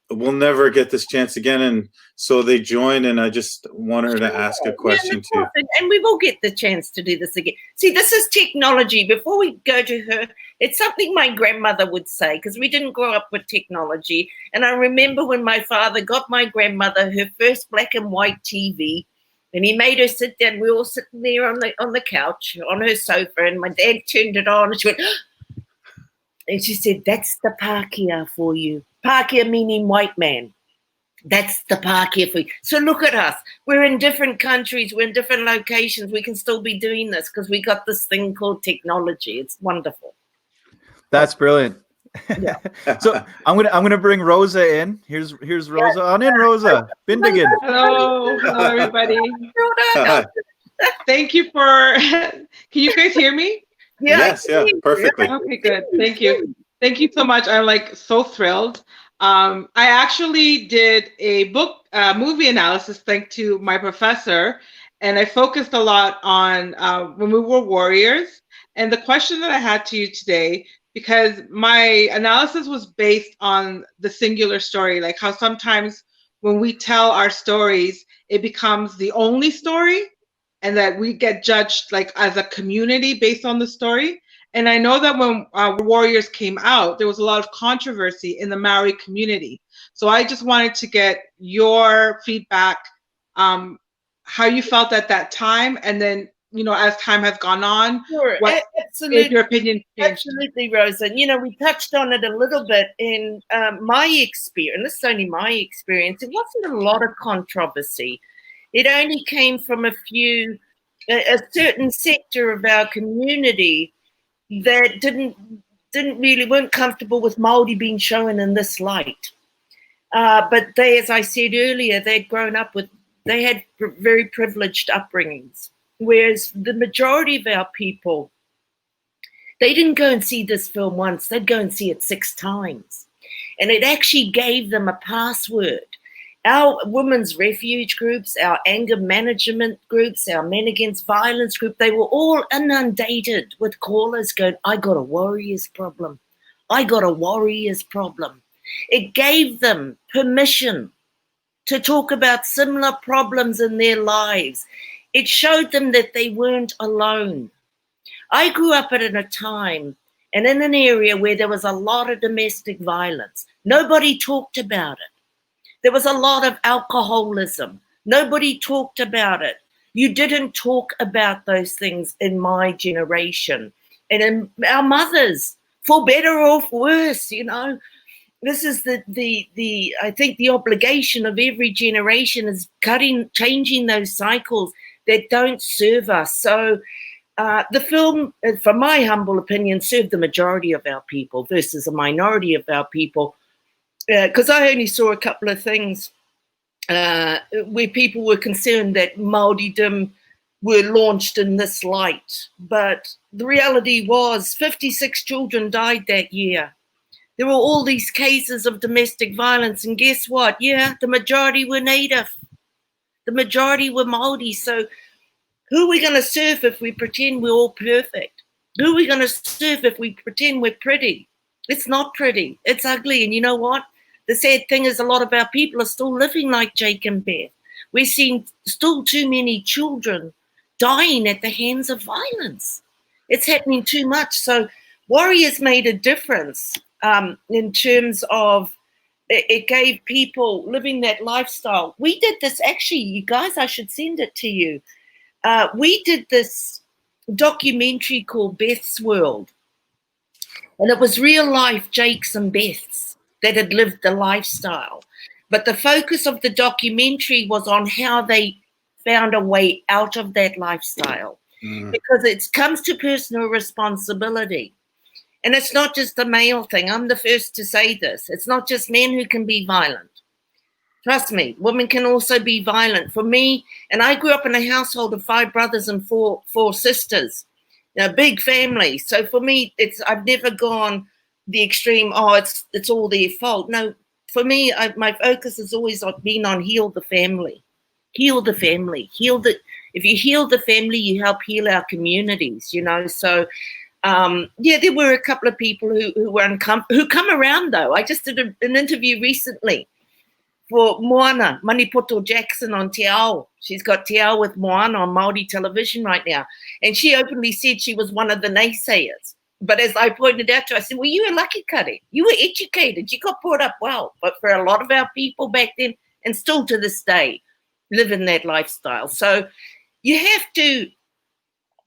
we'll never get this chance again, and so they joined, and I just want her to ask a question too. And we will get the chance to do this again. See, this is technology. Before we go to her, it's something my grandmother would say because we didn't grow up with technology. And I remember when my father got my grandmother her first black and white TV, and he made her sit down. We were all sitting there on the couch on her sofa, and my dad turned it on, and she went, and she said, "That's the Pākehā for you." Pākehā meaning white man. That's the Pākehā for you. So look at us. We're in different countries. We're in different locations. We can still be doing this because we got this thing called technology. It's wonderful. That's brilliant. Yeah. So I'm gonna bring Rosa in. Here's Rosa. On in, Rosa. Bindigan. Hello, everybody. Thank you for. Can you guys hear me? Yes, perfectly. Okay, good. Thank you. Thank you so much. I'm so thrilled. I actually did a movie analysis thanks to my professor, and I focused a lot on when we were warriors. And the question that I had to you today, because my analysis was based on the singular story, like how sometimes when we tell our stories, it becomes the only story, and that we get judged as a community based on the story. And I know that when Warriors came out, there was a lot of controversy in the Maori community. So I just wanted to get your feedback, how you felt at that time, and then, as time has gone on, sure. Absolutely. Your opinion changed? Absolutely, Rosa. We touched on it a little bit in my experience. This is only my experience. It wasn't a lot of controversy. It only came from a certain sector of our community that weren't comfortable with Māori being shown in this light. But they, as I said earlier, they had very privileged upbringings, whereas the majority of our people, they didn't go and see this film once, they'd go and see it 6 times. And it actually gave them a password. Our women's refuge groups, our anger management groups, our men against violence group, they were all inundated with callers going, "I got a warrior's problem. I got a warrior's problem." It gave them permission to talk about similar problems in their lives. It showed them that they weren't alone. I grew up at a time and in an area where there was a lot of domestic violence. Nobody talked about it. There was a lot of alcoholism. Nobody talked about it. You didn't talk about those things in my generation. And in our mothers, for better or for worse, this is I think the obligation of every generation is changing those cycles that don't serve us. So the film, from my humble opinion, served the majority of our people versus a minority of our people. Because I only saw a couple of things where people were concerned that Māoridom were launched in this light. But the reality was 56 children died that year. There were all these cases of domestic violence. And guess what? Yeah, the majority were Native. The majority were Māori. So who are we going to serve if we pretend we're all perfect? Who are we going to serve if we pretend we're pretty? It's not pretty. It's ugly. And you know what? The sad thing is a lot of our people are still living like Jake and Beth. We're seeing still too many children dying at the hands of violence. It's happening too much. So Warriors made a difference in terms of it gave people living that lifestyle. We did this, actually, you guys, I should send it to you. We did this documentary called Beth's World. And it was real life Jakes and Beths that had lived the lifestyle. But the focus of the documentary was on how they found a way out of that lifestyle. Because it comes to personal responsibility. And it's not just a male thing. I'm the first to say this. It's not just men who can be violent. Trust me, women can also be violent. For me, and I grew up in a household of 5 brothers and four sisters, a big family. So for me, I've never gone the extreme, it's all their fault. No, for me, my focus has always been on heal the family. Heal the family. If you heal the family, you help heal our communities, you know. So, yeah, there were a couple of people who come around, though. I just did an interview recently for Moana, Manipoto Jackson on Te Ao. She's got Te Ao with Moana on Māori television right now. And she openly said she was one of the naysayers. But as I pointed out to her, I said, well, you were lucky, Kare. You were educated. You got brought up well. But for a lot of our people back then, and still to this day, live in that lifestyle. So you have to,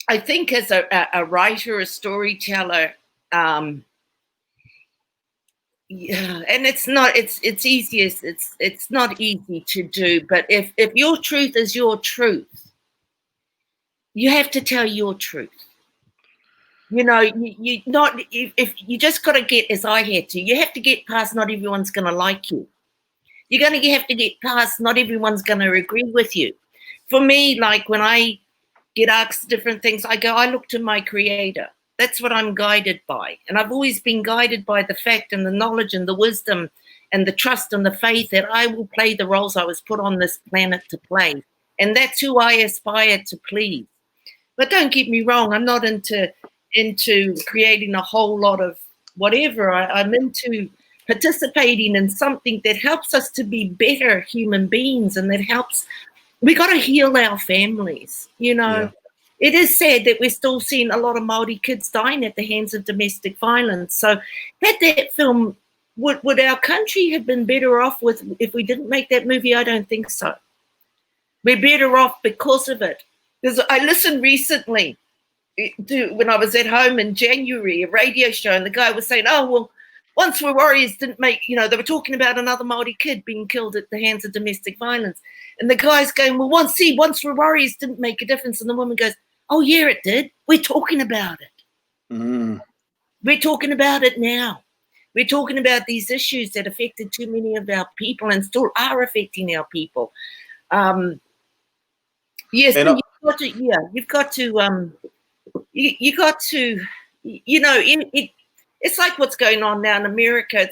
I think as a writer, a storyteller, yeah, and it's not easy to do, but if your truth is your truth, you have to tell your truth. You know, if you just got to get, as I had to, you have to get past not everyone's going to like you. You're going to have to get past not everyone's going to agree with you. For me, like when I get asked different things, I look to my creator. That's what I'm guided by. And I've always been guided by the fact and the knowledge and the wisdom and the trust and the faith that I will play the roles I was put on this planet to play. And that's who I aspire to please. But don't get me wrong, I'm not into creating a whole lot of whatever. I'm into participating in something that helps us to be better human beings, and that helps. We got to heal our families, you know. Yeah. It is sad that we're still seeing a lot of Māori kids dying at the hands of domestic violence. So had that film, would our country have been better off with if we didn't make that movie? I don't think so. We're better off because of it. Because I listened recently to, when I was at home in January, a radio show, and the guy was saying, oh, well, Once We're Warriors didn't make, you know, they were talking about another Māori kid being killed at the hands of domestic violence. And the guy's going, well, Once We're Warriors didn't make a difference. And the woman goes, oh, yeah, it did. We're talking about it. Mm. We're talking about it now. We're talking about these issues that affected too many of our people and still are affecting our people. Yes, and you've got to, you know, it's like what's going on now in America.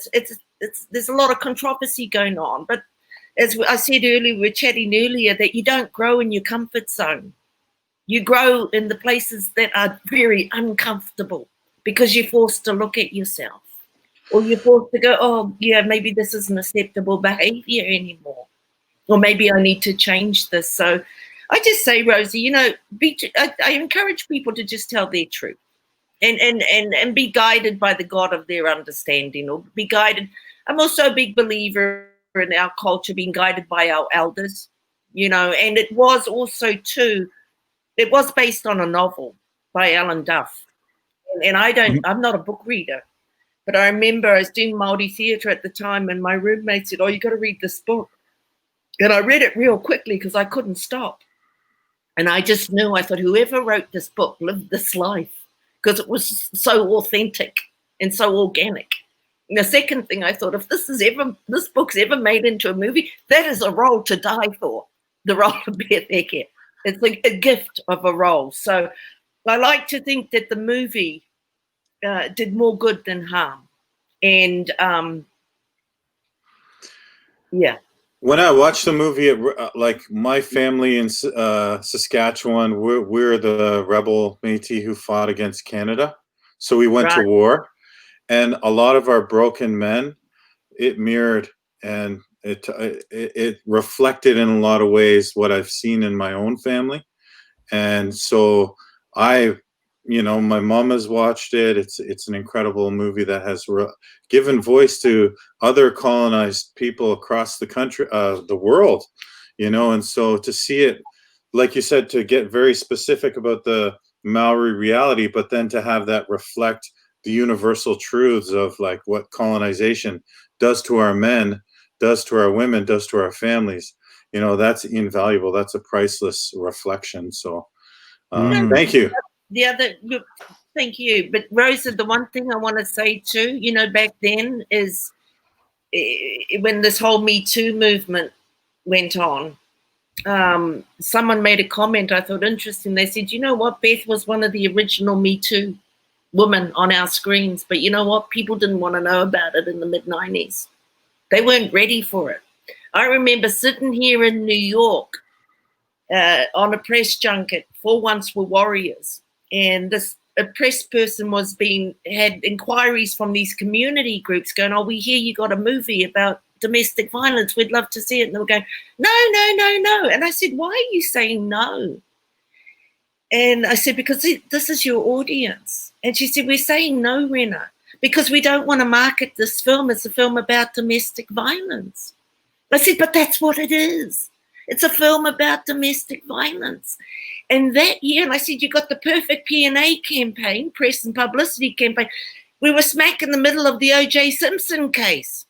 There's a lot of controversy going on, but as I said earlier, we were chatting earlier, that you don't grow in your comfort zone. You grow in the places that are very uncomfortable because you're forced to look at yourself, or you're forced to go, oh, yeah, maybe this isn't acceptable behavior anymore, or maybe I need to change this. So I just say, Rosie, you know, I encourage people to just tell their truth and be guided by the God of their understanding, or be guided. I'm also a big believer in our culture being guided by our elders, you know, and it was also too, it was based on a novel by Alan Duff. And I'm not a book reader, but I remember I was doing Māori theatre at the time, and my roommate said, oh, you got to read this book. And I read it real quickly because I couldn't stop. And I just knew, I thought, whoever wrote this book lived this life, because it was so authentic and so organic. And the second thing I thought, if this book's ever made into a movie, that is a role to die for, the role of Beth Heke. It's like a gift of a role. So I like to think that the movie did more good than harm. And yeah. When I watched the movie, like my family in Saskatchewan, we're the rebel Métis who fought against Canada. So we went to war, and a lot of our broken men, it mirrored, and it reflected in a lot of ways what I've seen in my own family. And so my mom has watched it. It's an incredible movie that has given voice to other colonized people across the country, the world, you know. And so to see it, like you said, to get very specific about the Maori reality, but then to have that reflect the universal truths of like what colonization does to our men, does to our women, does to our families, you know, that's invaluable. That's a priceless reflection. So thank you. Thank you. But Rosa, the one thing I want to say too, you know, back then is when this whole Me Too movement went on, someone made a comment I thought interesting. They said, you know what, Beth was one of the original Me Too women on our screens, but you know what, people didn't want to know about it in the mid-90s. They weren't ready for it. I remember sitting here in New York on a press junket for Once Were Warriors, and a press person had inquiries from these community groups going, "Oh, we hear you got a movie about domestic violence. We'd love to see it." And they were going, "No, no, no, no." And I said, "Why are you saying no?" And I said, "Because this is your audience." And she said, "We're saying no, Rena, because we don't want to market this film as a film about domestic violence." I said, "But that's what it is. It's a film about domestic violence." And that year, and I said, "You got the perfect P&A campaign, press and publicity campaign." We were smack in the middle of the O.J. Simpson case.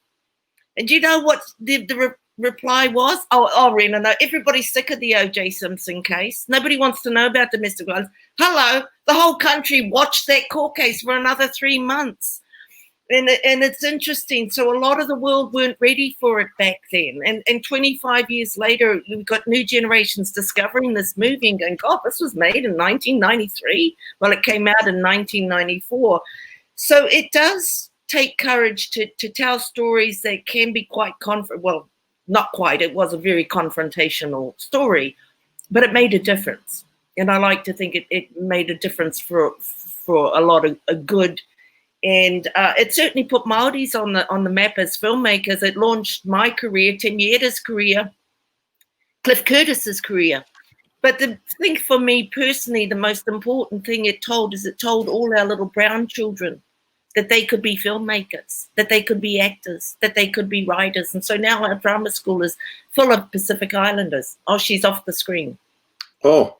And do you know what the reply was? Oh, Rena, no, everybody's sick of the O.J. Simpson case. Nobody wants to know about domestic violence. Hello, the whole country watched that court case for another 3 months. And it's interesting. So a lot of the world weren't ready for it back then. And 25 years later, we've got new generations discovering this movie and going, "God, this was made in 1993. Well, it came out in 1994. So it does take courage to tell stories that can be quite well, not quite. It was a very confrontational story, but it made a difference. And I like to think it made a difference for a lot of good. And it certainly put Māoris on the map as filmmakers. It launched my career, Tenyetta's career, Cliff Curtis's career. But the thing for me personally, the most important thing it told all our little brown children that they could be filmmakers, that they could be actors, that they could be writers. And so now our drama school is full of Pacific Islanders. Oh, she's off the screen. Oh.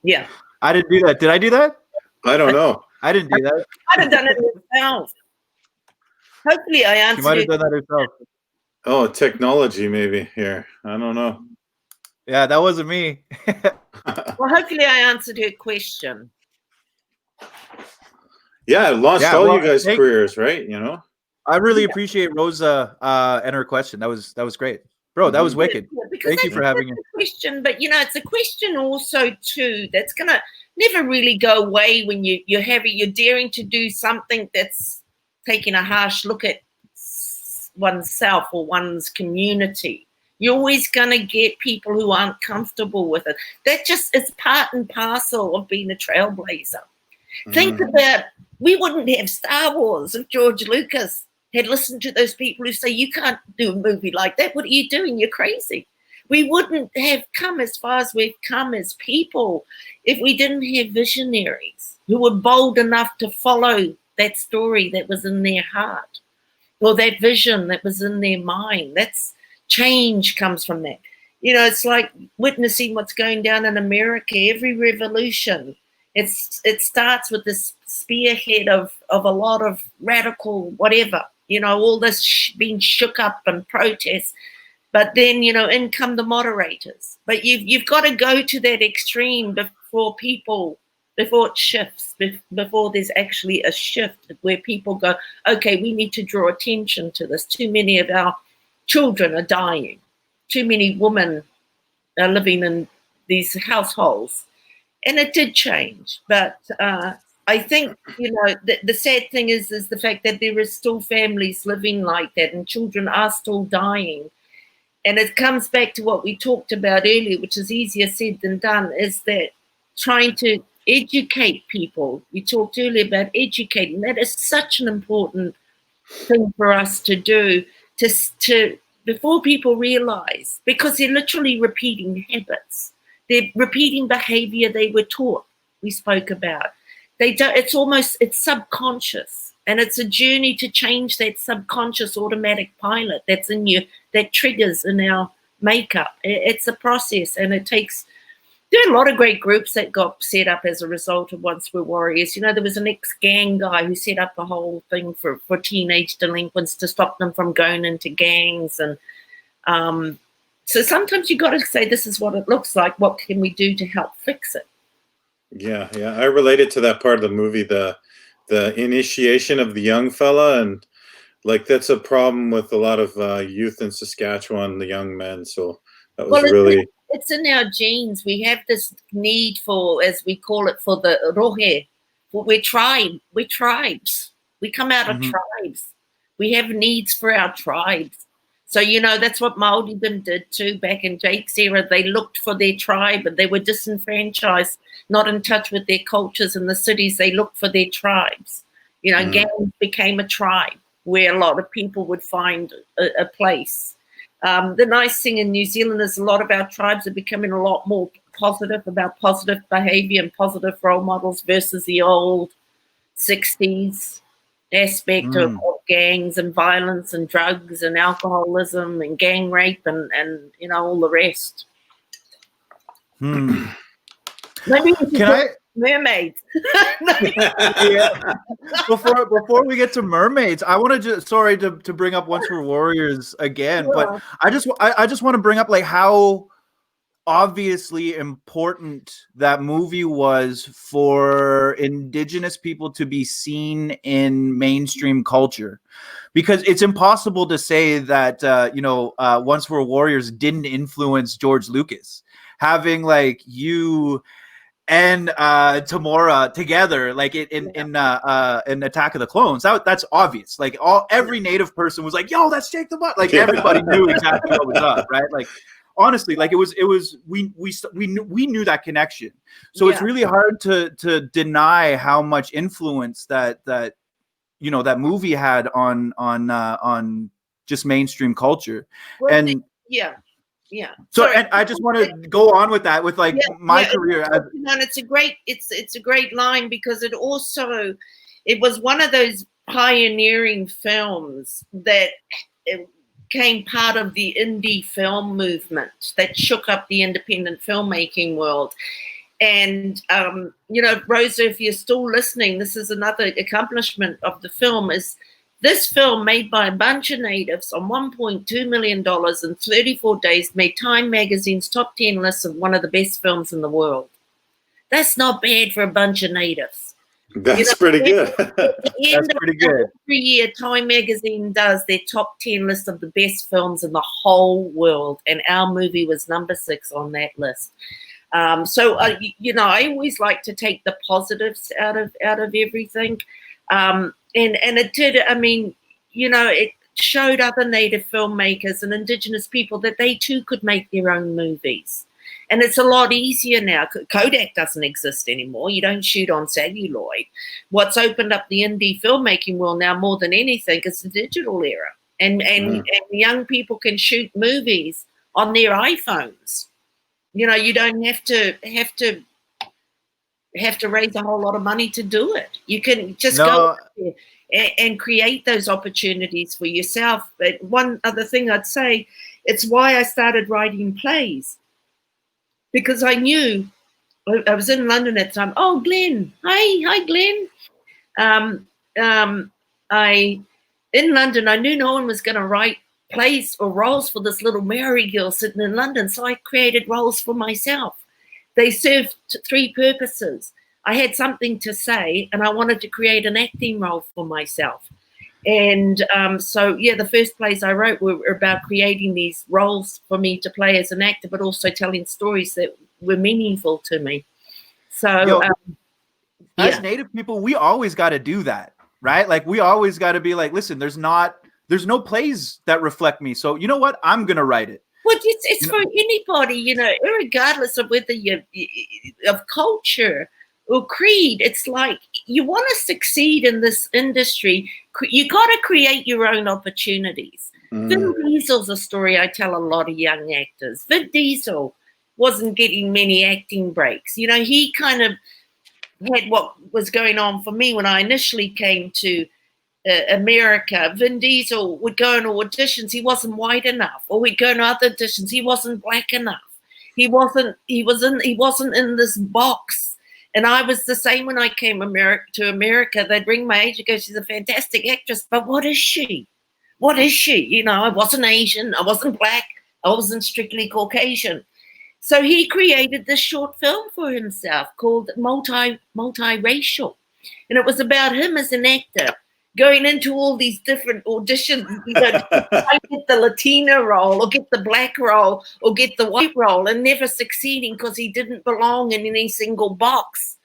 Yeah. I didn't do that. Did I do that? I don't know. I didn't do that. I'd have done it myself. Hopefully I answered. She might have done that herself. Oh, technology maybe here. I don't know. Yeah, that wasn't me. Well, hopefully I answered her question. Yeah, it launched all you guys' careers, right? You know? I really appreciate Rosa and her question. That was great. Bro, that was wicked. Thank you for having it. Question, but it's a question also too that's gonna never really go away when you're daring to do something that's taking a harsh look at oneself or one's community. You're always gonna get people who aren't comfortable with it. That just is part and parcel of being a trailblazer. Think about, we wouldn't have Star Wars if George Lucas had listened to those people who say, "You can't do a movie like that. What are you doing? You're crazy." We wouldn't have come as far as we've come as people if we didn't have visionaries who were bold enough to follow that story that was in their heart or that vision that was in their mind. That's change comes from that. It's like witnessing what's going down in America. Every revolution, it starts with this spearhead of a lot of radical whatever, all this being shook up and protests. But then, in come the moderators. But you've got to go to that extreme before it shifts, before there's actually a shift where people go, okay, we need to draw attention to this. Too many of our children are dying. Too many women are living in these households. And it did change. But I think, the sad thing is the fact that there is still families living like that and children are still dying. And it comes back to what we talked about earlier, which is easier said than done, is that trying to educate people. You talked earlier about educating. That is such an important thing for us to do, to before people realize, because they're literally repeating habits. They're repeating behavior they were taught, we spoke about. It's subconscious. And it's a journey to change that subconscious automatic pilot that's in you, that triggers in our makeup. It's a process, and there are a lot of great groups that got set up as a result of Once Were Warriors. There was an ex-gang guy who set up a whole thing for teenage delinquents to stop them from going into gangs. And so sometimes you got to say, this is what it looks like. What can we do to help fix it? Yeah. I related to that part of the movie, the initiation of the young fella, and like that's a problem with a lot of youth in Saskatchewan, the young men. So that was it's in our genes. We have this need for, as we call it, for the rohe. We're tribes. We come out of tribes. We have needs for our tribes. So, that's what Māoridom did too back in Jake's era. They looked for their tribe, and they were disenfranchised, not in touch with their cultures in the cities. They looked for their tribes. Gangs became a tribe where a lot of people would find a place. The nice thing in New Zealand is a lot of our tribes are becoming a lot more positive about positive behavior and positive role models versus the old 60s aspect of gangs and violence and drugs and alcoholism and gang rape and all the rest. Maybe mermaids. Yeah. Before we get to mermaids, I want to sorry to bring up Once We're Warriors again, but I just want to bring up like how obviously important that movie was for Indigenous people to be seen in mainstream culture, because it's impossible to say that Once We're Warriors didn't influence George Lucas. Having like you and Tamora together, like in Attack of the Clones, that's obvious. Like every Native person was like, "Yo, that's Jake the Butt." Like everybody knew exactly what was up, right? Like honestly, like we knew that connection. So it's really hard to deny how much influence that movie had on just mainstream culture. And so, and I just want to go on with that with like my career. And it's a great line, because it was one of those pioneering films that became part of the indie film movement that shook up the independent filmmaking world. And Rosa, if you're still listening, this is another accomplishment of the film, is this film, made by a bunch of natives on $1.2 million in 34 days, made Time Magazine's top 10 list of one of the best films in the world. That's not bad for a bunch of natives. That's pretty good. That's pretty good. Every year, Time Magazine does their top 10 list of the best films in the whole world, and our movie was number 6 on that list. So I always like to take the positives out of everything. And it did, it showed other Native filmmakers and Indigenous people that they too could make their own movies. And it's a lot easier now. Kodak doesn't exist anymore. You don't shoot on celluloid. What's opened up the indie filmmaking world now more than anything is the digital era. And young people can shoot movies on their iPhones. You don't have to raise a whole lot of money to do it. You can just go there and create those opportunities for yourself. But one other thing I'd say, it's why I started writing plays, because I knew I was in London at the time. Oh, Glenn. Hi, Glenn. In London, I knew no one was going to write plays or roles for this little Maori girl sitting in London. So I created roles for myself. They served 3 purposes. I had something to say, and I wanted to create an acting role for myself. And the first plays I wrote were about creating these roles for me to play as an actor, but also telling stories that were meaningful to me. So, as Native people, we always got to do that, right? Like we always got to be like, listen, there's no plays that reflect me. So you know what? I'm going to write it. Well, it's for anybody, regardless of whether you're of culture or creed. It's like, you want to succeed in this industry, you got to create your own opportunities. Vin Diesel's a story I tell a lot of young actors. Vin Diesel wasn't getting many acting breaks. He kind of had what was going on for me when I initially came to America. Vin Diesel would go on auditions, he wasn't white enough, or we'd go on other auditions, he wasn't black enough. He wasn't in this box. And I was the same when I came to America. They'd ring my agent and go, she's a fantastic actress, but what is she? What is she? I wasn't Asian, I wasn't black, I wasn't strictly Caucasian. So he created this short film for himself called Multiracial. And it was about him as an actor going into all these different auditions, I get the Latina role or get the black role or get the white role, and never succeeding because he didn't belong in any single box.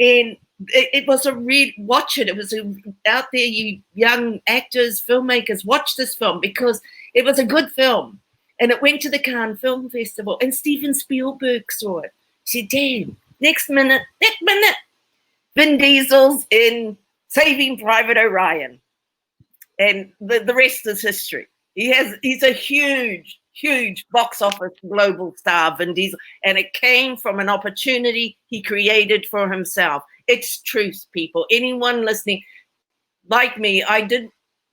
And it was a real, watch it. It was out there, you young actors, filmmakers, watch this film because it was a good film. And it went to the Cannes Film Festival and Steven Spielberg saw it. He said, damn, next minute, Vin Diesel's in Saving Private Orion. And the rest is history. He's a huge box office global star, Vin Diesel. And it came from an opportunity he created for himself. It's truth, people. Anyone listening, like me,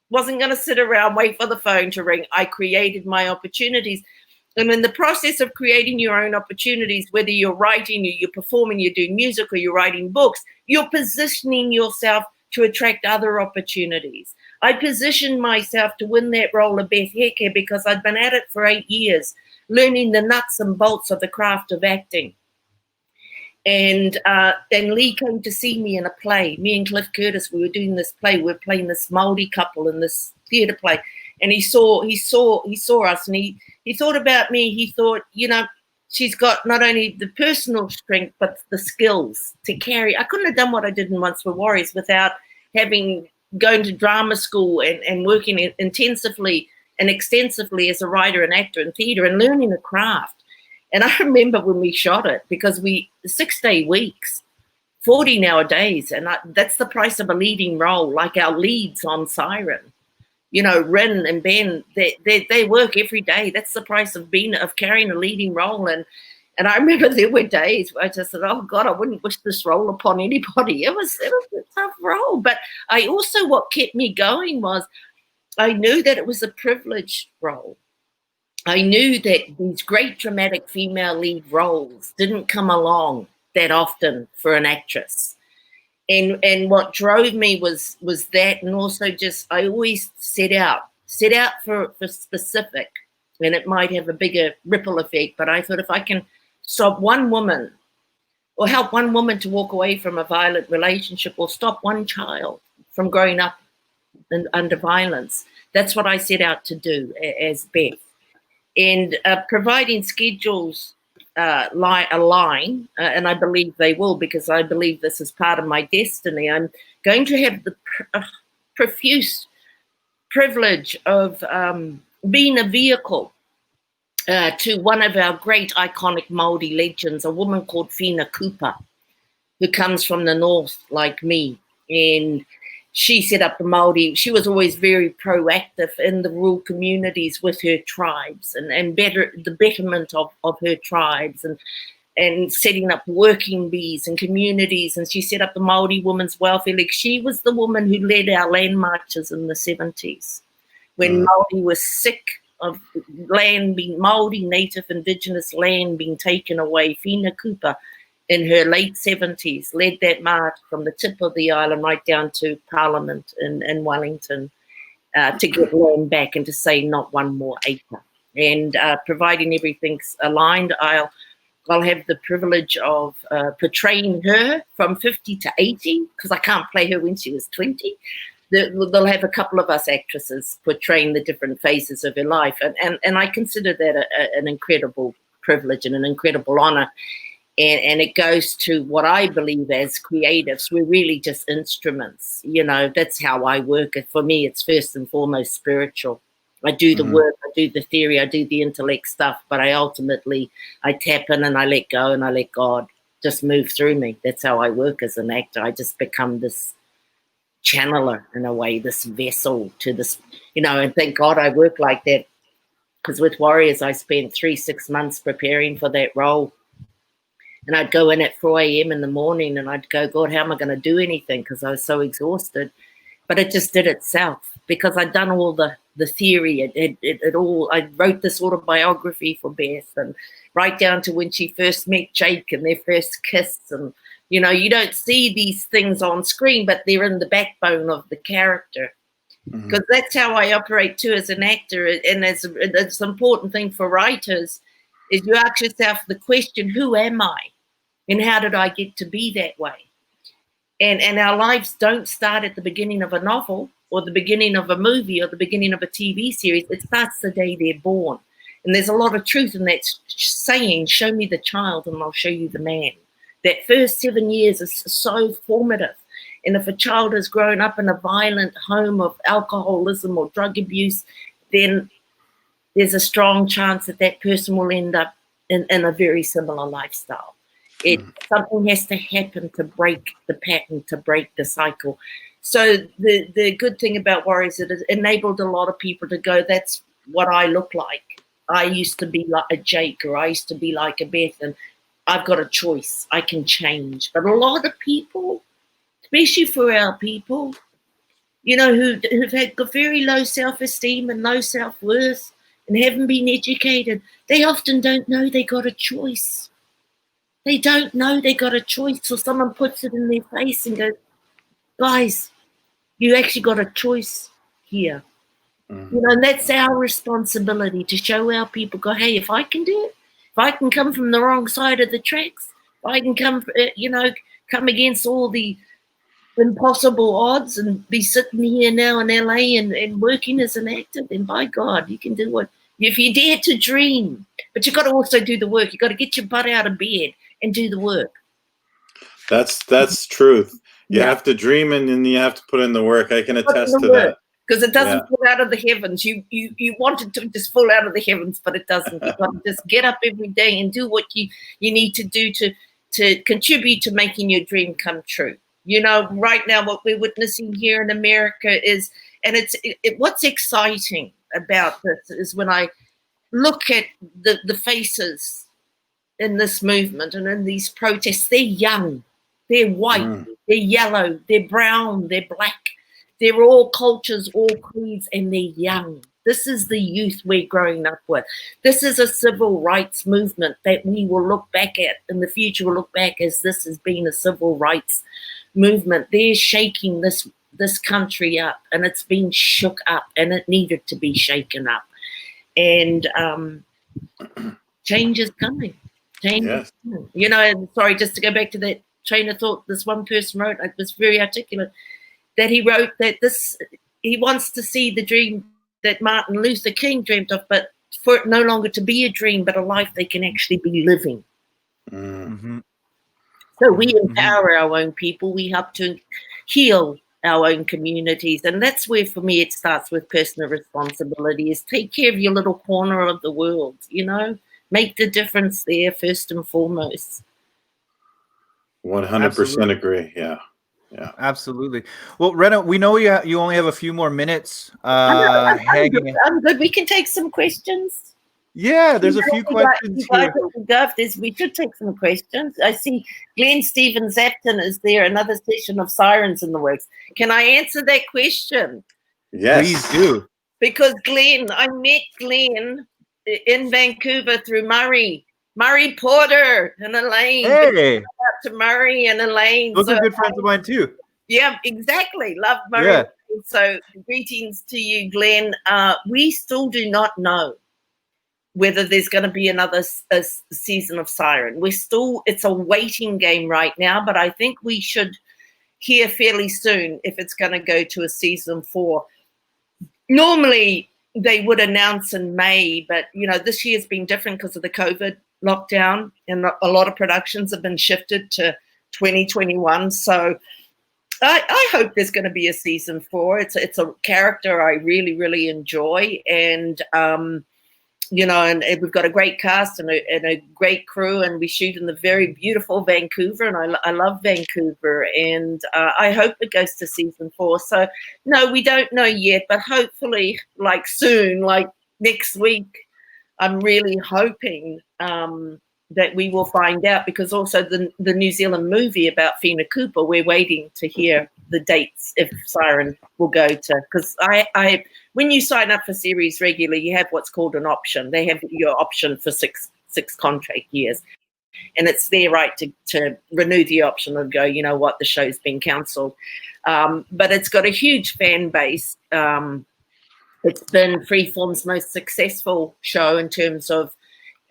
wasn't going to sit around, wait for the phone to ring. I created my opportunities. And in the process of creating your own opportunities, whether you're writing, you're performing, you're doing music, or you're writing books, you're positioning yourself to attract other opportunities. I positioned myself to win that role of Beth Heke because I'd been at it for 8 years, learning the nuts and bolts of the craft of acting. And Lee came to see me in a play. Me and Cliff Curtis, we were doing this play. We were playing this Māori couple in this theatre play. And he saw us, and he thought about me. He thought, you know, she's got not only the personal strength, but the skills to carry. I couldn't have done what I did in Once Were Warriors without going to drama school and working intensively and extensively as a writer and actor in theatre and learning the craft. And I remember when we shot it, because 6-day weeks, 40-hour days, and that's the price of a leading role, like our leads on Siren. You know, Rin and Ben, they work every day. That's the price of carrying a leading role. And I remember there were days where I just said, oh God, I wouldn't wish this role upon anybody. It was a tough role. But I also, what kept me going was I knew that it was a privileged role. I knew that these great dramatic female lead roles didn't come along that often for an actress. And what drove me was that, and also just I always set out for specific, and it might have a bigger ripple effect, but I thought if I can stop one woman or help one woman to walk away from a violent relationship or stop one child from growing up under violence, that's what I set out to do as Beth. And providing schedules align, and I believe they will, because I believe this is part of my destiny. I'm going to have the profuse privilege of being a vehicle to one of our great iconic Māori legends, a woman called Whina Cooper, who comes from the north like me. And she set up the Māori. She was always very proactive in the rural communities with her tribes and the betterment of her tribes and setting up working bees and communities. And she set up the Māori Women's Welfare League. She was the woman who led our land marches in the 70s when Māori was sick of land being Māori, native, indigenous land being taken away. Whina Cooper, in her late 70s, led that march from the tip of the island right down to Parliament in Wellington to get land back and to say not one more acre. And providing everything's aligned, I'll have the privilege of portraying her from 50 to 80, because I can't play her when she was 20. They'll have a couple of us actresses portraying the different phases of her life. And I consider that an incredible privilege and an incredible honor. And it goes to what I believe as creatives, we're really just instruments. You know, that's how I work. For me, it's first and foremost spiritual. I do the work, I do the theory, I do the intellect stuff, but I tap in and I let go and I let God just move through me. That's how I work as an actor. I just become this channeler in a way, this vessel to this, you know, and thank God I work like that, because with Warriors, I spent 6 months preparing for that role. And I'd go in at 4 a.m. in the morning and I'd go, God, how am I going to do anything? Because I was so exhausted. But it just did itself, because I'd done all the theory. It all. I wrote this autobiography for Beth, and right down to when she first met Jake and their first kiss. And, you know, you don't see these things on screen, but they're in the backbone of the character. Because that's how I operate too as an actor. And it's an important thing for writers, is you ask yourself the question, who am I? And how did I get to be that way? And our lives don't start at the beginning of a novel or the beginning of a movie or the beginning of a TV series. It starts the day they're born. And there's a lot of truth in that saying, show me the child and I'll show you the man. That first 7 years is so formative. And if a child has grown up in a violent home of alcoholism or drug abuse, then there's a strong chance that that person will end up in a very similar lifestyle. Something has to happen to break the pattern, to break the cycle. So the good thing about Warriors is it enabled a lot of people to go, that's what I look like. I used to be like a Jake, or I used to be like a Beth, and I've got a choice. I can change. But a lot of people, especially for our people, you know, who've had very low self-esteem and low self-worth and haven't been educated, they often don't know they got a choice. They don't know they got a choice, so someone puts it in their face and goes, guys, you actually got a choice here. You know, and that's our responsibility to show our people, go, hey, if I can do it, if I can come from the wrong side of the tracks, if I can come, you know, come against all the impossible odds and be sitting here now in LA and working as an actor, then by God, you can do what, if you dare to dream. But you've got to also do the work. You've got to get your butt out of bed and do the work. That's truth. You have to dream and then you have to put in the work. I can attest to that. Because it doesn't fall out of the heavens. You want it to just fall out of the heavens, but it doesn't. You've got to just get up every day and do what you need to do to contribute to making your dream come true. You know, right now what we're witnessing here in America is, and what's exciting about this is when I look at the faces in this movement and in these protests, they're young, they're white, they're yellow, they're brown, they're black. They're all cultures, all creeds, and they're young. This is the youth we're growing up with. This is a civil rights movement that we will look back at in the future. We'll look back as this has been a civil rights movement. They're shaking this country up, and it's been shook up, and it needed to be shaken up. And change is coming. Change is coming. You know, and sorry, just to go back to that train of thought, this one person wrote, it was very articulate, that he wrote that he wants to see the dream that Martin Luther King dreamt of, but for it no longer to be a dream, but a life they can actually be living. So we empower our own people. We help to heal our own communities. And that's where, for me, it starts with personal responsibility, is take care of your little corner of the world, you know, make the difference there first and foremost. 100% agree. Yeah. Absolutely. Well, Rena, we know you only have a few more minutes. I'm good. We can take some questions. Yeah, there's a few questions here. We should take some questions. I see Glenn Stevens Zapton is there, another session of Sirens in the works. Can I answer that question? Yes. Please do. Because I met Glenn in Vancouver through Murray Porter and Elaine. Hey. Shout out to Murray and Elaine. Those are good friends of mine too. Yeah, exactly. Love Murray. Yeah. So greetings to you, Glenn. We still do not know whether there's going to be another season of Siren. It's a waiting game right now, but I think we should hear fairly soon if it's going to go to a season 4. Normally they would announce in May, but you know, this year's been different because of the COVID lockdown, and a lot of productions have been shifted to 2021. So I hope there's going to be a season 4. It's a character I really, really enjoy, and you know, and we've got a great cast and a great crew, and we shoot in the very beautiful Vancouver, and I love Vancouver, and I hope it goes to season 4. So no, we don't know yet, but hopefully, like soon, like next week, I'm really hoping that we will find out, because also the New Zealand movie about Fina Cooper, we're waiting to hear the dates if Siren will go to, because I when you sign up for series regularly, you have what's called an option. They have your option for six contract years, and it's their right to renew the option and go, you know what, the show's been cancelled. But it's got a huge fan base. It's been Freeform's most successful show in terms of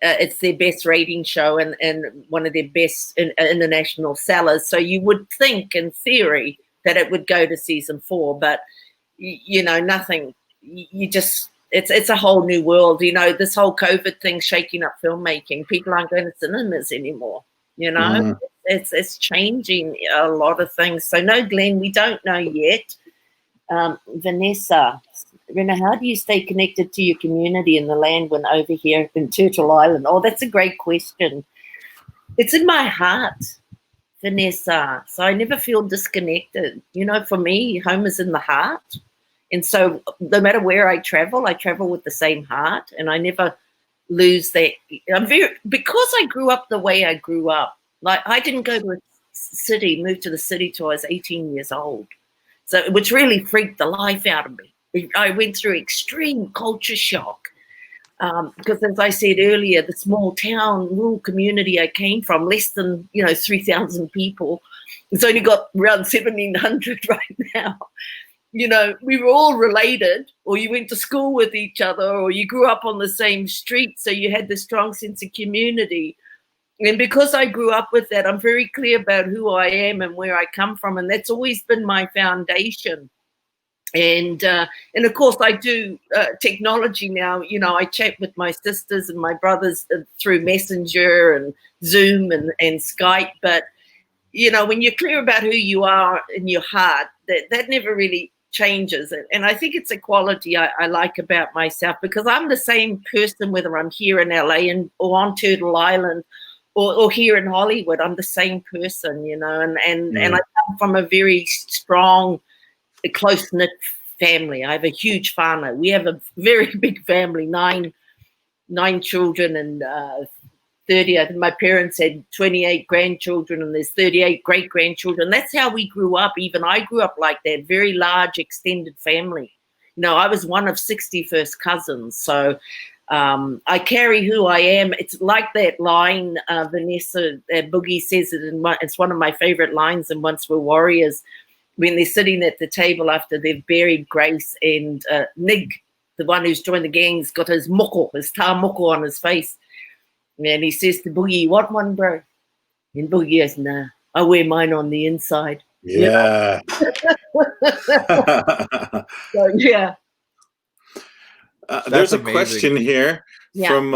it's their best rating show and one of their best international sellers. So you would think, in theory, that it would go to season 4, but you know, nothing. You just, it's a whole new world. You know, this whole COVID thing shaking up filmmaking. People aren't going to cinemas anymore. You know, it's changing a lot of things. So no, Glenn, we don't know yet. Vanessa, Rena, how do you stay connected to your community and the land when over here in Turtle Island? Oh, that's a great question. It's in my heart, Vanessa. So I never feel disconnected. You know, for me, home is in the heart. And so no matter where I travel with the same heart, and I never lose that. Because I grew up the way I grew up. Like, I didn't go to a city, move to the city till I was 18 years old. So, which really freaked the life out of me. I went through extreme culture shock. Because as I said earlier, the small town, rural community I came from, less than, 3,000 people. It's only got around 1,700 right now. We were all related, or you went to school with each other, or you grew up on the same street, so you had this strong sense of community. And because I grew up with that, I'm very clear about who I am and where I come from, and that's always been my foundation. And of course, I do technology now. I chat with my sisters and my brothers through Messenger and Zoom and Skype. But, when you're clear about who you are in your heart, that never really changes. And I think it's a quality I like about myself, because I'm the same person whether I'm here in LA or on Turtle Island or here in Hollywood. I'm the same person, and I come from a very strong, close-knit family. I have a huge family. We have a very big family, nine children and 30. I think my parents had 28 grandchildren, and there's 38 great-grandchildren. That's how we grew up. Even I grew up like that, very large extended family. I was one of 60 first cousins. So I carry who I am. It's like that line, Vanessa, Boogie says it, it's one of my favorite lines in Once We're Warriors, when they're sitting at the table after they've buried Grace, and Nig, the one who's joined the gang's got his tar moko on his face. And he says to Boogie, "You want one, bro?" And Boogie goes, "Nah, I wear mine on the inside." Yeah. So, yeah. There's a amazing question here from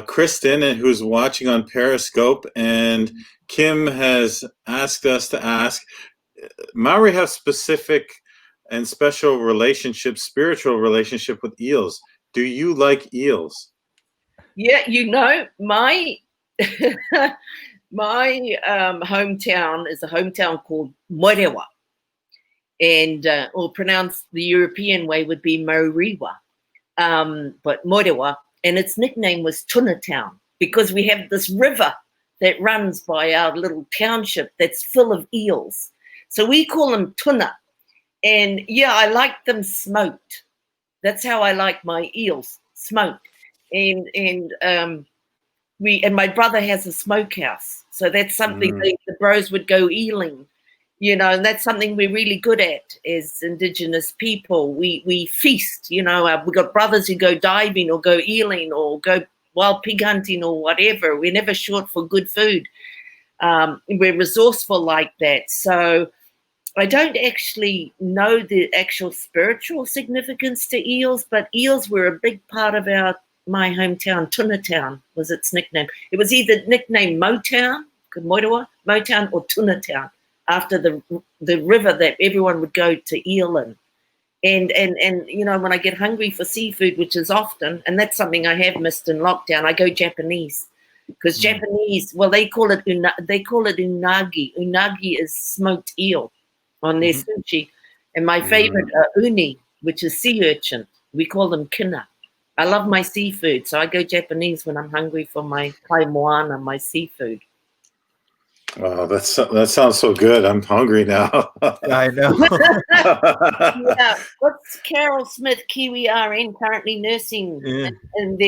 Kristen, who's watching on Periscope, and Kim has asked us to ask, Maori have specific and special spiritual relationship with eels. Do you like eels? Yeah, my my hometown is a hometown called Morewa, and or pronounced the European way would be Moriwa, but Morewa, and its nickname was Tuna Town because we have this river that runs by our little township that's full of eels, so we call them tuna. And yeah, I like them smoked. That's how I like my eels, smoked. And my brother has a smokehouse, so that's something the bros would go eeling, and that's something we're really good at as Indigenous people. We feast, we got brothers who go diving or go eeling or go wild pig hunting or whatever. We're never short for good food. We're resourceful like that. So I don't actually know the actual spiritual significance to eels, but eels were a big part of my hometown. Tuna Town was its nickname. It was either nicknamed Motown, Motown, or Tuna Town, after the river that everyone would go to eel in. And when I get hungry for seafood, which is often, and that's something I have missed in lockdown, I go Japanese. Because Japanese, well, they call it unagi. Unagi is smoked eel on their sushi. And my favorite, uni, which is sea urchin. We call them kina. I love my seafood, so I go Japanese when I'm hungry for my kai moana, my seafood. Wow, that sounds so good. I'm hungry now. I know. Yeah, what's Carol Smith, Kiwi RN, currently nursing, and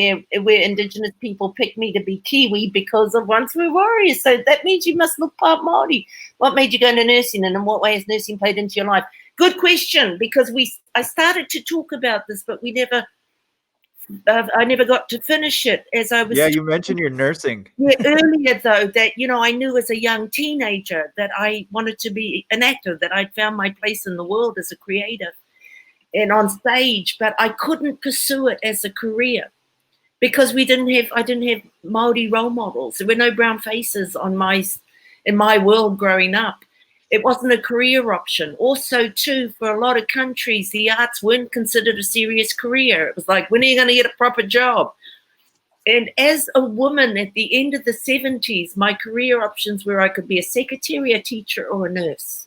where Indigenous people picked me to be Kiwi because of Once We're Warriors. So that means you must look part Māori. What made you go into nursing, and in what way has nursing played into your life? Good question, because I started to talk about this, but I never got to finish it as I was. Yeah, you mentioned your nursing. Yeah, earlier though, that I knew as a young teenager that I wanted to be an actor, that I'd found my place in the world as a creative and on stage, but I couldn't pursue it as a career because I didn't have Māori role models. There were no brown faces on my in my world growing up, it wasn't a career option. Also, too, for a lot of countries, the arts weren't considered a serious career. It was like, when are you going to get a proper job? And as a woman at the end of the 70s, my career options were I could be a secretary, a teacher, or a nurse.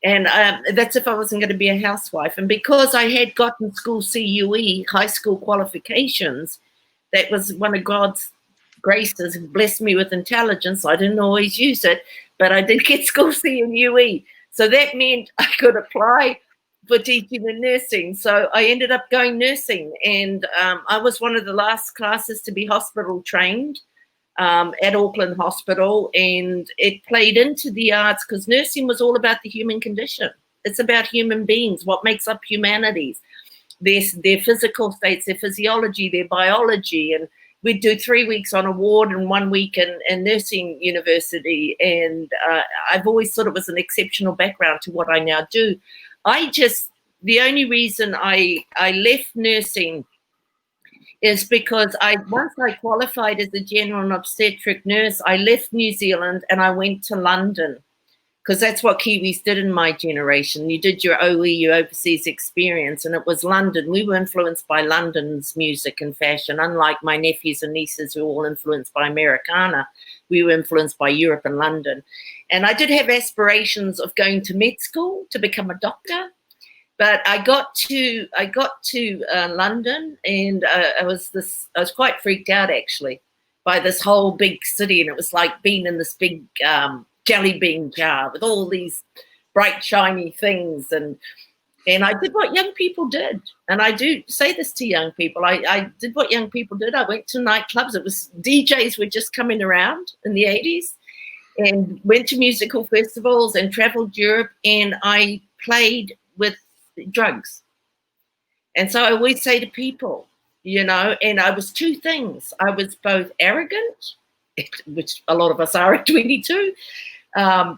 And that's if I wasn't going to be a housewife. And because I had gotten school CUE, high school qualifications, that was one of God's graces, blessed me with intelligence. I didn't always use it, but I did get school CUE. So that meant I could apply for teaching and nursing. So I ended up going nursing. And I was one of the last classes to be hospital trained at Auckland Hospital. And it played into the arts because nursing was all about the human condition. It's about human beings, what makes up humanity, their physical states, their physiology, their biology. And we'd do 3 weeks on a ward and 1 week in nursing university. And I've always thought it was an exceptional background to what I now do. The only reason I left nursing is because once I qualified as a general and obstetric nurse, I left New Zealand and I went to London, because that's what Kiwis did in my generation. You did your OE, your overseas experience, and it was London. We were influenced by London's music and fashion, unlike my nephews and nieces who were all influenced by Americana. We were influenced by Europe and London. And I did have aspirations of going to med school to become a doctor. But I got to London, and I was quite freaked out actually by this whole big city, and it was like being in this big jelly bean jar with all these bright shiny things, and I did what young people did, and I do say this to young people. I did what young people did. I went to nightclubs. It was DJs were just coming around in the 80s, and went to musical festivals and traveled Europe, and I played with drugs. And so I always say to people, and I was two things. I was both arrogant, which a lot of us are at 22. I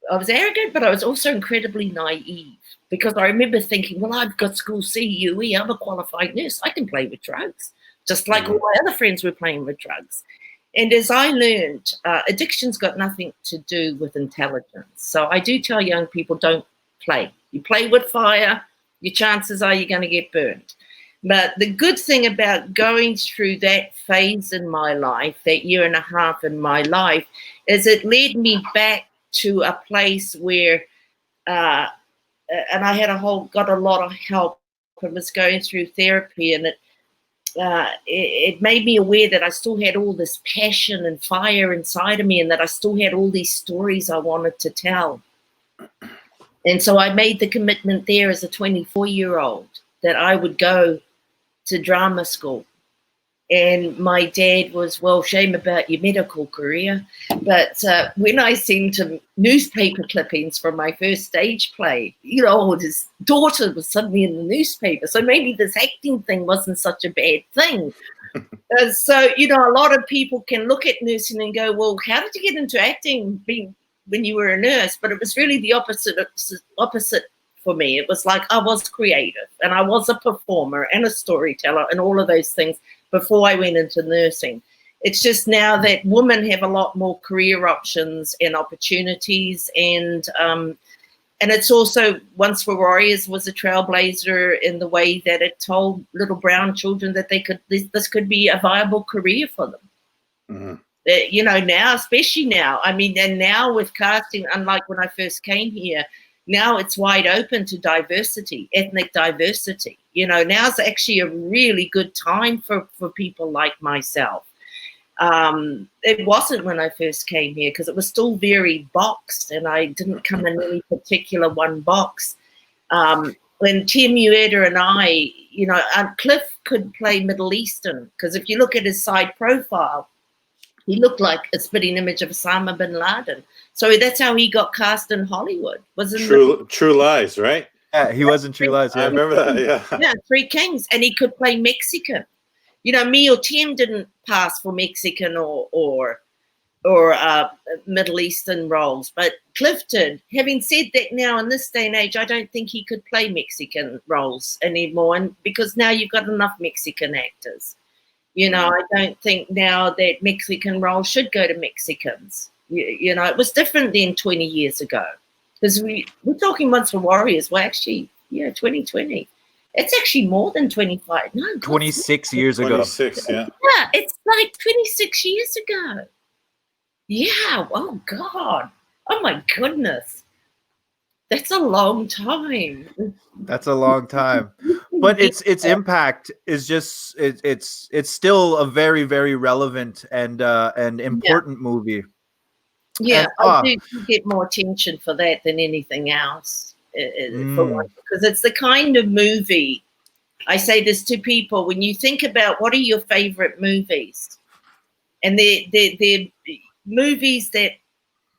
was arrogant, but I was also incredibly naive, because I remember thinking, well, I've got school CUE, I'm a qualified nurse, I can play with drugs, just like all my other friends were playing with drugs. And as I learned, addiction's got nothing to do with intelligence. So I do tell young people, don't play. You play with fire, your chances are you're going to get burned. But the good thing about going through that phase in my life, that year and a half in my life, is it led me back to a place where, and I had got a lot of help and was going through therapy, and it made me aware that I still had all this passion and fire inside of me, and that I still had all these stories I wanted to tell. And so I made the commitment there as a 24-year-old that I would go to drama school. And my dad was, well, shame about your medical career. But when I sent him newspaper clippings from my first stage play, his daughter was suddenly in the newspaper. So maybe this acting thing wasn't such a bad thing. So, a lot of people can look at nursing and go, well, how did you get into acting when you were a nurse? But it was really the opposite for me. It was like I was creative, and I was a performer and a storyteller and all of those things before I went into nursing. It's just now that women have a lot more career options and opportunities, and it's also, Once for Warriors was a trailblazer in the way that it told little brown children that this could be a viable career for them. Mm-hmm. Now, especially now, and now with casting, unlike when I first came here, now it's wide open to diversity, ethnic diversity. Now's actually a really good time for people like myself. It wasn't when I first came here, because it was still very boxed, and I didn't come in any particular one box. When Tim Ueda and I, Cliff could play Middle Eastern, because if you look at his side profile, he looked like a spitting image of Osama bin Laden. So that's how he got cast in Hollywood. True Lies, right? Yeah, he was in True Lies. Yeah. I remember that, yeah. Yeah, Three Kings. And he could play Mexican. Me or Tim didn't pass for Mexican or Middle Eastern roles, but Cliff did. Having said that, now in this day and age, I don't think he could play Mexican roles anymore, and because now you've got enough Mexican actors. I don't think now that Mexican roles should go to Mexicans. You know, it was different than 20 years ago. Because we're talking Once for Warriors. Well, actually, 2020. It's actually more than 25. No, 26 years ago. 26, yeah. Yeah, it's like 26 years ago. Yeah, oh God. Oh my goodness. That's a long time. That's a long time. But its impact is just it's still a very, very relevant and important movie. Yeah, And, I do get more attention for that than anything else. For one, because it's the kind of movie, I say this to people, when you think about what are your favorite movies, and they're movies that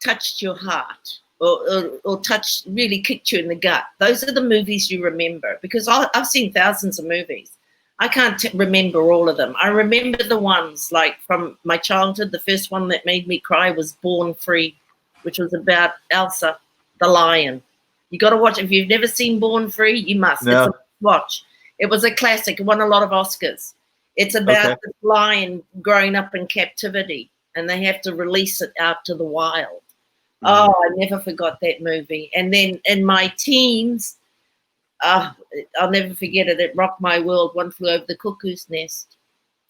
touched your heart or touched, really kicked you in the gut. Those are the movies you remember, because I've seen thousands of movies. I can't remember all of them. I remember the ones like from my childhood. The first one that made me cry was Born Free, which was about Elsa, the lion. You got to watch it. If you've never seen Born Free, you must. No. It's a watch. It was a classic. It won a lot of Oscars. It's about the lion growing up in captivity, and they have to release it out to the wild. Oh, I never forgot that movie. And then in my teens, I'll never forget it. It rocked my world. One Flew Over the Cuckoo's Nest.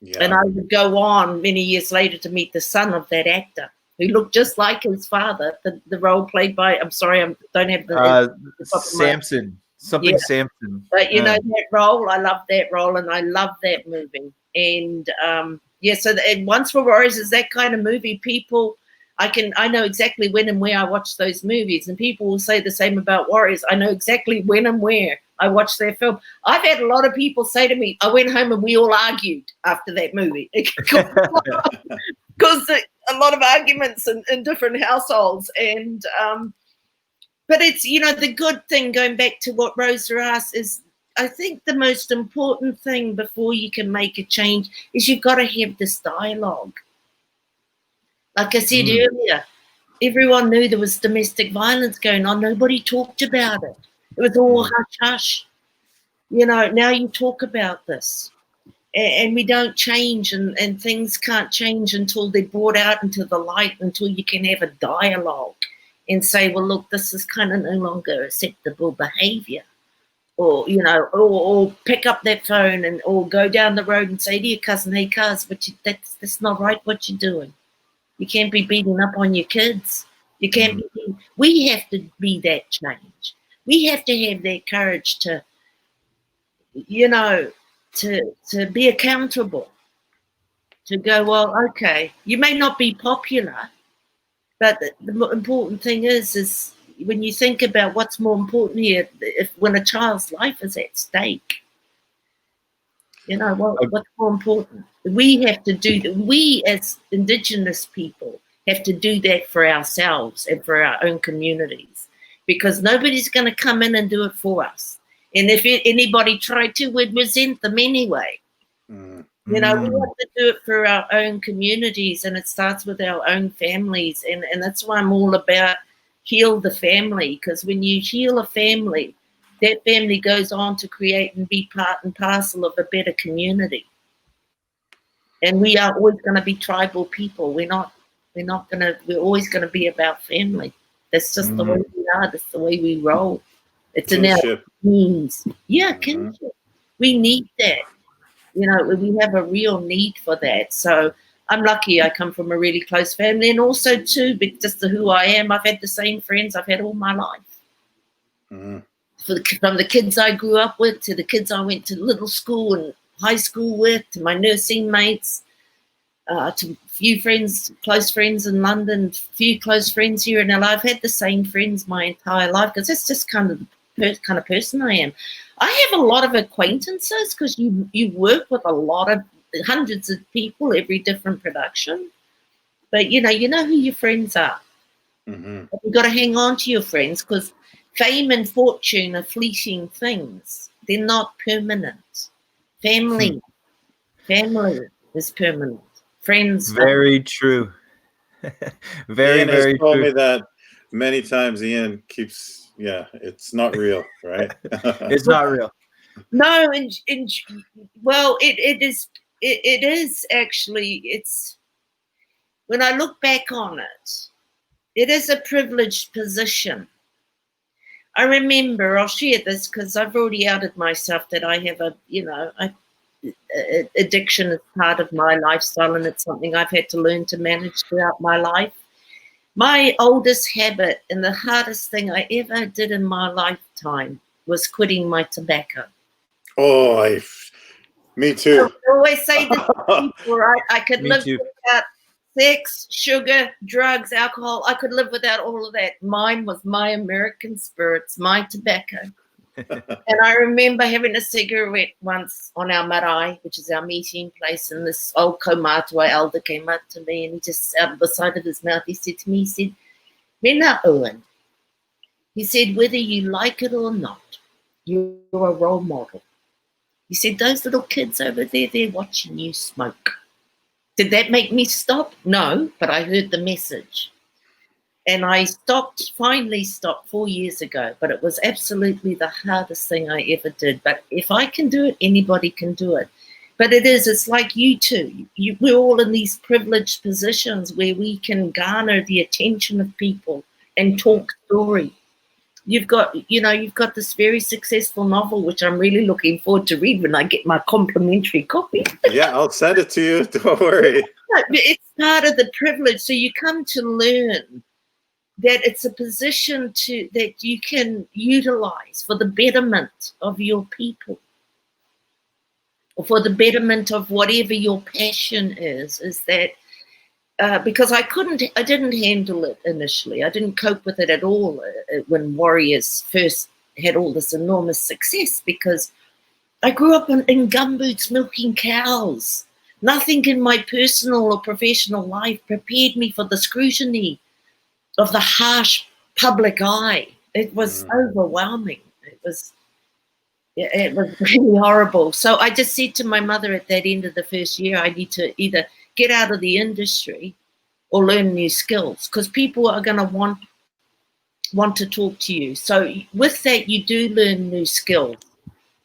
Yeah. And I would go on many years later to meet the son of that actor, who looked just like his father. The role played by, I'm sorry, I don't have the Samson. Something Samson. But you know that role, I love that role, and I love that movie. And so Once for Warriors is that kind of movie. People, I know exactly when and where I watch those movies, and people will say the same about Warriors. I know exactly when and where I watched their film. I've had a lot of people say to me, I went home and we all argued after that movie. Because a lot of arguments in different households. And but it's, the good thing, going back to what Rosa asked, is I think the most important thing before you can make a change is you've got to have this dialogue. Like I said earlier, everyone knew there was domestic violence going on. Nobody talked about it. It was all hush-hush. Now you talk about this. And we don't change, and things can't change until they're brought out into the light, until you can have a dialogue and say, well, look, this is kind of no longer acceptable behavior. Or, or pick up that phone or go down the road and say to your cousin, hey, cuz, that's not right what you're doing. You can't be beating up on your kids. You can't be. We have to be that change. We have to have that courage to, to be accountable. To go, well, okay, you may not be popular, but the important thing is when you think about what's more important here, when a child's life is at stake, what's more important? We have to do, we as Indigenous people have to do that for ourselves and for our own communities, because nobody's going to come in and do it for us. And if anybody tried to, we'd resent them anyway. We have to do it for our own communities, and it starts with our own families. And that's why I'm all about heal the family, because when you heal a family, that family goes on to create and be part and parcel of a better community. And we are always going to be tribal people. We're always going to be about family. That's just the way we are. That's the way we roll. It's in our genes. Yeah, kinship. We need that. We have a real need for that. So I'm lucky I come from a really close family, and also too, just to who I am, I've had the same friends I've had all my life. From the kids I grew up with, to the kids I went to little school and high school with, to my nursing mates, to few friends, close friends in London, few close friends here in LA. I've had the same friends my entire life, because that's just kind of the kind of person I am. I have a lot of acquaintances, because you work with a lot of hundreds of people, every different production. But you know who your friends are. You've got to hang on to your friends, because fame and fortune are fleeting things. They're not permanent. Family is permanent. Friends. Very true. Very, Ian very has told true. me that many times. Ian keeps. Yeah, it's not real, right? It's not real. No, well, it is. It is actually. It's when I look back on it, It is a privileged position. I remember, I'll share this because I've already outed myself that I have addiction is part of my lifestyle, and it's something I've had to learn to manage throughout my life. My oldest habit and the hardest thing I ever did in my lifetime was quitting my tobacco. Oh, me too. I always say this to people, right? I could live too. without sex, sugar, drugs, alcohol. I could live without all of that. Mine was my American spirits, my tobacco. And I remember having a cigarette once on our marae, which is our meeting place, and this old Kaumatua elder came up to me, and he just, out of the side of his mouth, he said to me, he said, Rena Owen, he said, whether you like it or not, you're a role model. He said, those little kids over there, they're watching you smoke. Did that make me stop? No, but I heard the message. And I finally stopped 4 years ago, but it was absolutely the hardest thing I ever did. But if I can do it, anybody can do it. But it's like you two. We're all in these privileged positions where we can garner the attention of people and talk story. You've got this very successful novel, which I'm really looking forward to read when I get my complimentary copy. Yeah, I'll send it to you. Don't worry. It's part of the privilege. So you come to learn that it's a position that you can utilize for the betterment of your people, or for the betterment of whatever your passion is that because I didn't handle it initially. I didn't cope with it at all when Warriors first had all this enormous success, because I grew up in gumboots milking cows. Nothing in my personal or professional life prepared me for the scrutiny of the harsh public eye. It was overwhelming. It was really horrible. So I just said to my mother at that end of the first year, I need to either get out of the industry or learn new skills, because people are going to want to talk to you. So with that, you do learn new skills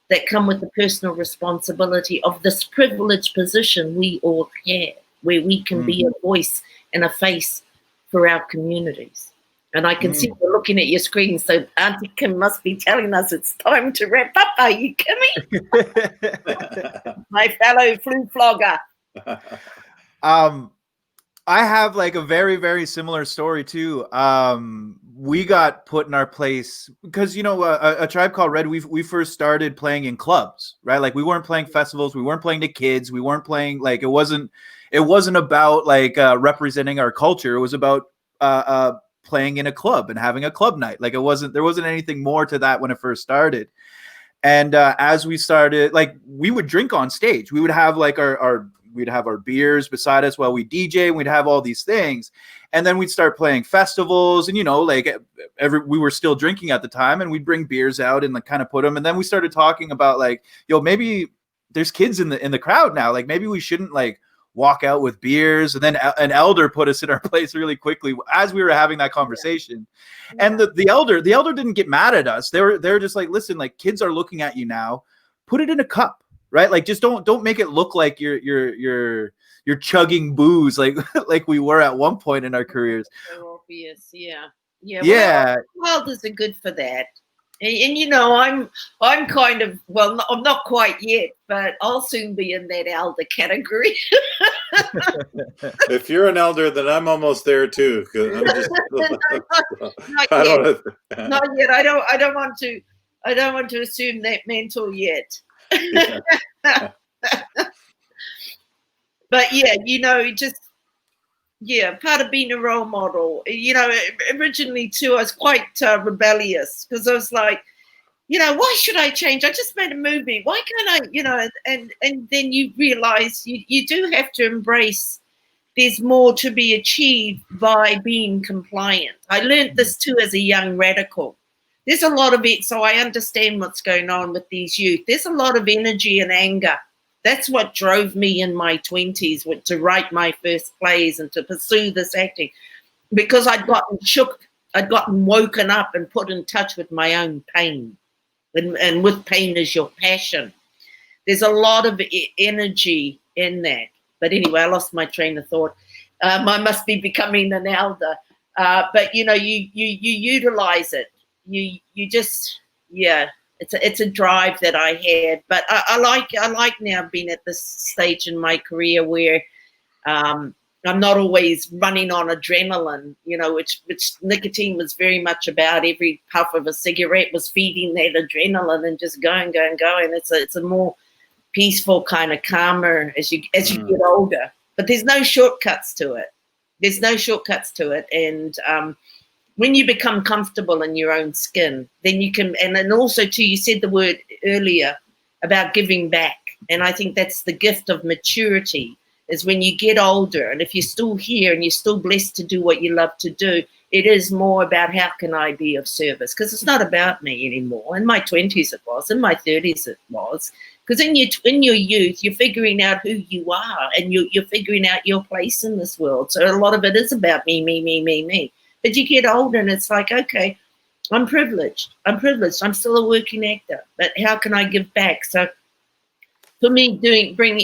that come with the personal responsibility of this privileged position we all have, where we can be a voice and a face for our communities. And I can see you looking at your screen, so Auntie Kim must be telling us it's time to wrap up. Are you, Kimmy? My fellow flu flogger. I have like a very, very similar story too. We got put in our place because, a Tribe Called Red, we first started playing in clubs, right? Like we weren't playing festivals. We weren't playing to kids. We weren't playing, like, it wasn't about like representing our culture. It was about playing in a club and having a club night. Like there wasn't anything more to that when it first started. And as we started, like, we would drink on stage. We would have like we'd have our beers beside us while we DJ, and we'd have all these things. And then we'd start playing festivals, and, we were still drinking at the time, and we'd bring beers out and like kind of put them. And then we started talking about like, maybe there's kids in the crowd now. Like maybe we shouldn't like walk out with beers. And then an elder put us in our place really quickly as we were having that conversation. Yeah. And the elder didn't get mad at us. They're just like, listen, like, kids are looking at you now, put it in a cup, right? Like, just don't make it look like you're chugging booze like we were at one point in our careers. So obvious. Yeah. Well, elders are good for that. And I'm kind of, well, I'm not quite yet, but I'll soon be in that elder category. If you're an elder, then I'm almost there too. I'm just, not yet. I don't want to assume that mantle yet. Yeah. But part of being a role model, originally too, I was quite rebellious, because I was like, why should I change? I just made a movie. Why can't I, and then you realize you do have to embrace there's more to be achieved by being compliant. I learned this too as a young radical. There's a lot of it, so I understand what's going on with these youth. There's a lot of energy and anger. That's what drove me in my 20s to write my first plays and to pursue this acting, because I'd gotten shook, I'd gotten woken up and put in touch with my own pain. And with pain is your passion. There's a lot of energy in that. But anyway, I lost my train of thought. I must be becoming an elder. But you know, you utilize it. You just, yeah. It's a drive that I had, but I like now being at this stage in my career where I'm not always running on adrenaline, you know, which nicotine was very much about. Every puff of a cigarette was feeding that adrenaline and just going. It's a more peaceful, kind of calmer as you get older. But there's no shortcuts to it. And when you become comfortable in your own skin, then you can, and then also too, you said the word earlier about giving back. And I think that's the gift of maturity, is when you get older, and if you're still here and you're still blessed to do what you love to do, it is more about how can I be of service? Because it's not about me anymore. In my 20s it was, in my 30s it was. Because in your youth, you're figuring out who you are, and you're figuring out your place in this world. So a lot of it is about me. But you get older and it's like, okay, I'm privileged. I'm still a working actor, but how can I give back? So for me,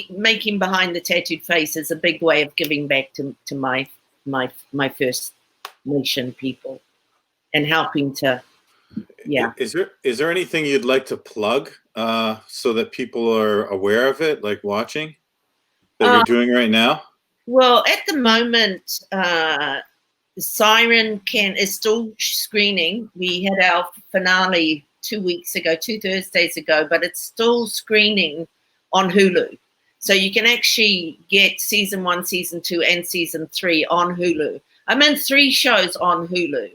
making Behind the Tattooed Face is a big way of giving back to my First Nation people and helping to, yeah. Is there anything you'd like to plug so that people are aware of it, like watching, that you're doing right now? Well, at the moment, Siren is still screening. We had our finale 2 Thursdays ago, but it's still screening on Hulu. So you can actually get season 1, season 2, and season 3 on Hulu. I'm in 3 shows on Hulu.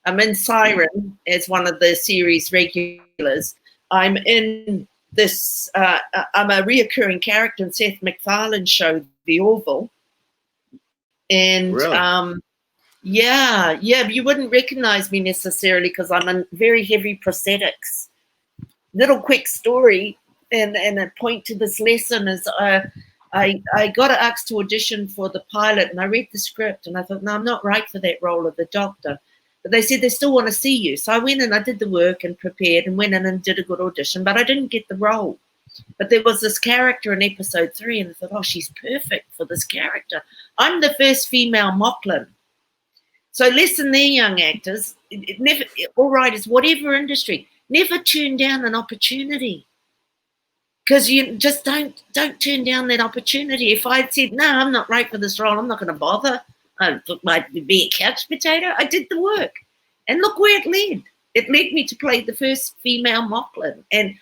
I'm in Siren as one of the series regulars. I'm in this, I'm a reoccurring character in Seth MacFarlane's show, The Orville. And really? yeah, you wouldn't recognize me necessarily because I'm in very heavy prosthetics. Little quick story and a point to this lesson is I got asked to audition for the pilot, and I read the script and I thought, no, I'm not right for that role of the doctor. But they said they still want to see you. So I went and I did the work and prepared and went in and did a good audition, but I didn't get the role. But there was this character in episode 3 and I thought, oh, she's perfect for this character. I'm the first female Mocklin. So listen there, young actors, all writers, whatever industry, never turn down an opportunity, because you just don't turn down that opportunity. If I'd said, no, I'm not right for this role, I'm not going to bother, I might be a couch potato, I did the work. And look where it led. It led me to play the first female Mocklin. And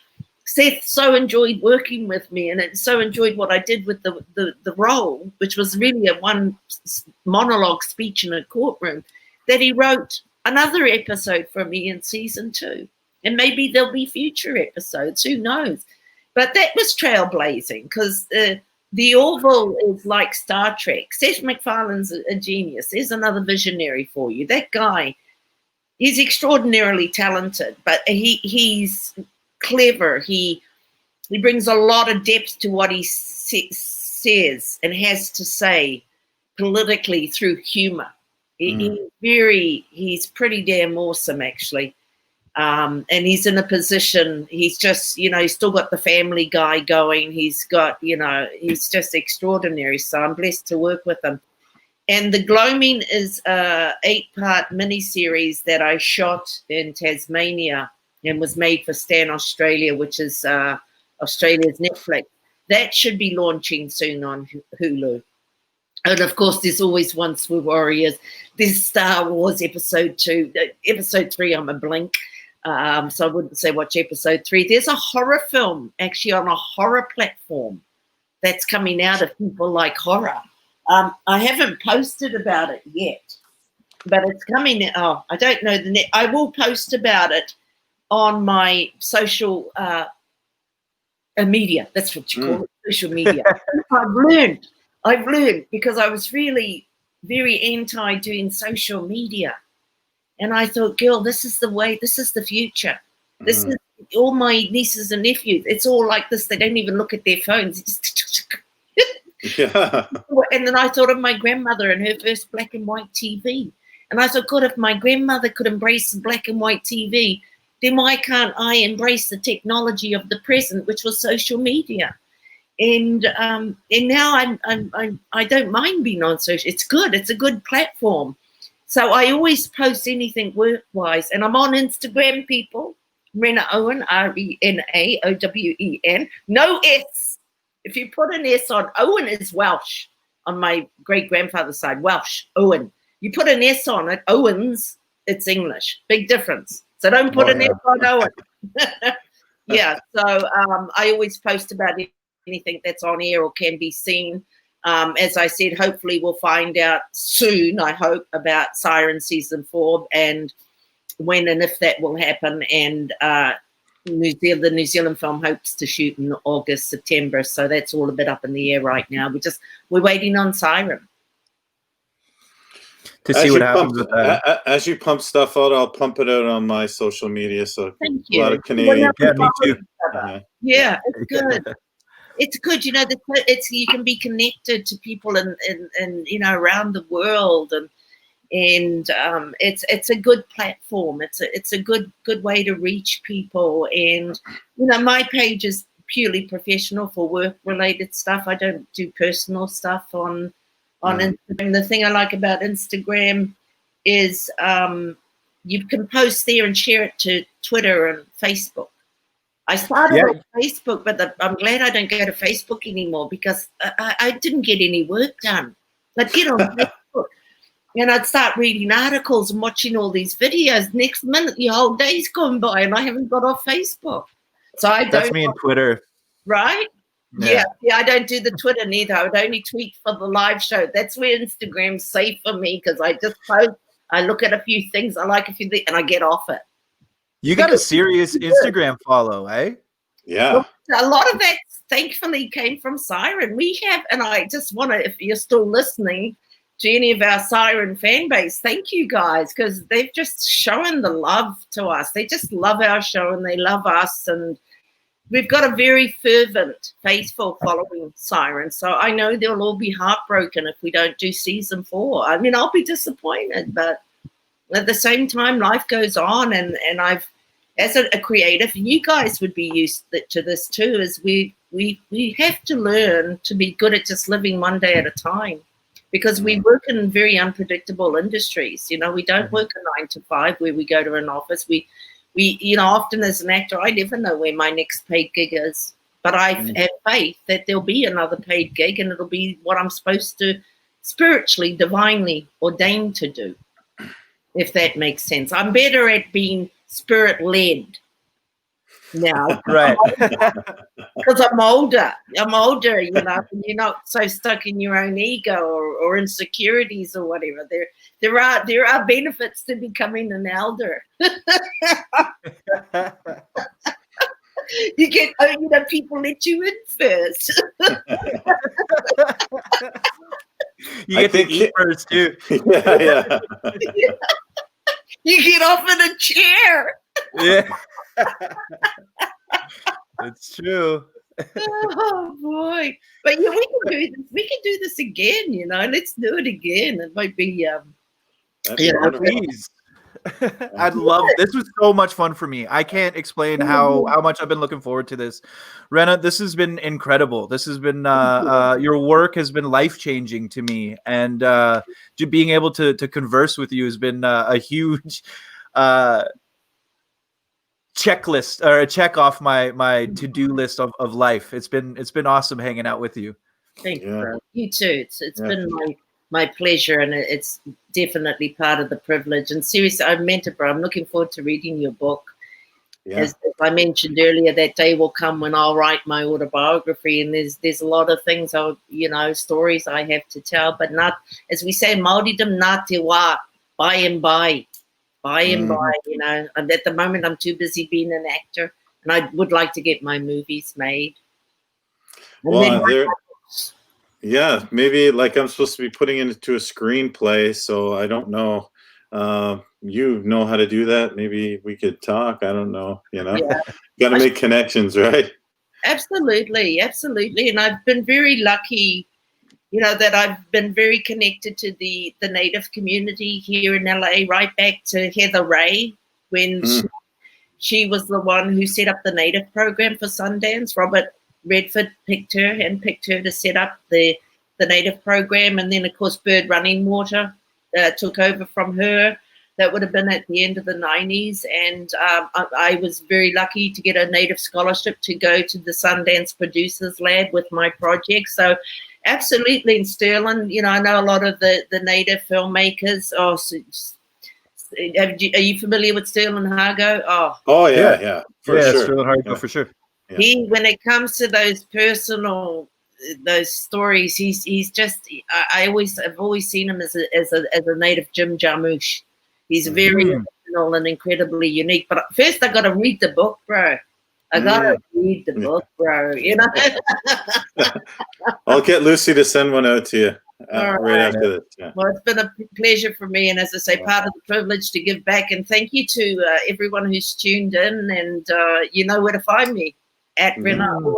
Seth so enjoyed working with me and so enjoyed what I did with the role, which was really a one monologue speech in a courtroom, that he wrote another episode for me in season 2. And maybe there'll be future episodes, who knows? But that was trailblazing, because the Orville is like Star Trek. Seth MacFarlane's a genius. There's another visionary for you. That guy, he's extraordinarily talented, but he's clever. He brings a lot of depth to what he says and has to say politically through humor. He's pretty damn awesome, actually. And he's in a position, he's just, he's still got the Family Guy going. He's got, he's just extraordinary. So I'm blessed to work with him. And The Gloaming is a 8-part miniseries that I shot in Tasmania and was made for Stan Australia, which is Australia's Netflix. That should be launching soon on Hulu. And of course, there's always Once Were Warriors. There's Star Wars episode 2. Episode 3, I'm a blink. So I wouldn't say watch episode 3. There's a horror film actually on a horror platform that's coming out if people like horror. I haven't posted about it yet, but it's coming. Oh, I don't know the net. I will post about it on my social media. That's what you call it, social media. I've learned because I was really very anti doing social media. And I thought, girl, this is the way, this is the future. This is all my nieces and nephews. It's all like this. They don't even look at their phones. Yeah. And then I thought of my grandmother and her first black and white TV. And I thought, God, if my grandmother could embrace the black and white TV, then why can't I embrace the technology of the present, which was social media? And now I don't mind being on social. It's good. It's a good platform. So I always post anything work-wise, and I'm on Instagram, people. Rena Owen, Renaowen. No S. If you put an S on, Owen is Welsh on my great-grandfather's side, Welsh, Owen. You put an S on it, Owens, it's English. Big difference. So don't put an S on Owen. Yeah, so I always post about anything that's on air or can be seen. As I said, hopefully we'll find out soon, I hope, about Siren Season 4 and when and if that will happen. And the New Zealand film hopes to shoot in August, September. So that's all a bit up in the air right now. We're waiting on Siren. To see what happens with that. As you pump stuff out, I'll pump it out on my social media. So Thank a lot you. of Canadian. Yeah, me too. Yeah, it's good. It's good, you know. It's you can be connected to people and you know, around the world, and it's a good platform. It's a good way to reach people. And you know, my page is purely professional for work related stuff. I don't do personal stuff on Instagram. The thing I like about Instagram is you can post there and share it to Twitter and Facebook. I started on Facebook, but I'm glad I don't go to Facebook anymore because I didn't get any work done. I'd get on Facebook and I'd start reading articles and watching all these videos. Next minute, the whole day's gone by and I haven't got off Facebook. So That's me and Twitter. Right? Yeah, I don't do the Twitter neither. I would only tweet for the live show. That's where Instagram's safe for me because I just post. I look at a few things, I like a few things, and I get off it. You got a serious Instagram follow, eh? Yeah. A lot of that, thankfully, came from Siren. We have, and I just want to, if you're still listening to any of our Siren fan base, thank you guys, because they've just shown the love to us. They just love our show and they love us. And we've got a very fervent, faithful following, Siren. So I know they'll all be heartbroken if we don't do season 4. I mean, I'll be disappointed, but at the same time, life goes on. And I've, as a creative, you guys would be used to this too, is we have to learn to be good at just living one day at a time, because we work in very unpredictable industries. You know, we don't work a 9 to 5 where we go to an office. We you know, often as an actor, I never know where my next paid gig is, but I have faith that there'll be another paid gig and it'll be what I'm supposed to spiritually, divinely ordained to do, if that makes sense. I'm better at being spirit-led now. Right. Because I'm older, you know, you're not so stuck in your own ego or insecurities or whatever. There are benefits to becoming an elder. You get, you know, people let you in first. You get to eat first too. Yeah. You get off in a chair. Yeah. It's true. Oh boy. But yeah, we can do this. We can do this again, you know. Let's do it again. It might be yeah, please. I'd love this. Was so much fun for me. I can't explain how much I've been looking forward to this. Rena, this has been incredible. This has been your work has been life-changing to me, and being able to converse with you has been a huge checklist or a check off my to-do list of life. It's been awesome hanging out with you. Thank you, bro. You too. It's been my pleasure, and it's definitely part of the privilege. And seriously, I meant it, bro. I'm looking forward to reading your book. Yeah. As I mentioned earlier, that day will come when I'll write my autobiography, and there's a lot of things, stories I have to tell, but not, as we say, Māoridom nā te wā, by and by, you know. And at the moment, I'm too busy being an actor, and I would like to get my movies made. Yeah, maybe like I'm supposed to be putting it into a screenplay, so I don't know. You know how to do that? Maybe we could talk. I don't know. You know, got to make connections, right? Absolutely. And I've been very lucky, you know, that I've been very connected to the Native community here in LA, right back to Heather Ray when she was the one who set up the Native program for Sundance. Robert Redford handpicked her to set up the Native program, and then of course Bird Running Water. took over from her. That would have been at the end of the 90s. And I was very lucky to get a Native scholarship to go to the Sundance Producers Lab with my project. So absolutely in Sterling, you know, I know a lot of the Native filmmakers. Are you familiar with Sterling Hargo? Oh yeah, for sure. Sterling Hargo, for sure. Yeah. He, when it comes to those personal, those stories, he's just. I've always seen him as a native Jim Jarmusch. He's very original and incredibly unique. But first, I got to read the book, bro. I got to read the book, bro. You know. I'll get Lucy to send one out to you right after this. Yeah. Well, it's been a pleasure for me, and as I say, part of the privilege to give back. And thank you to everyone who's tuned in, and you know where to find me at Rena Owen.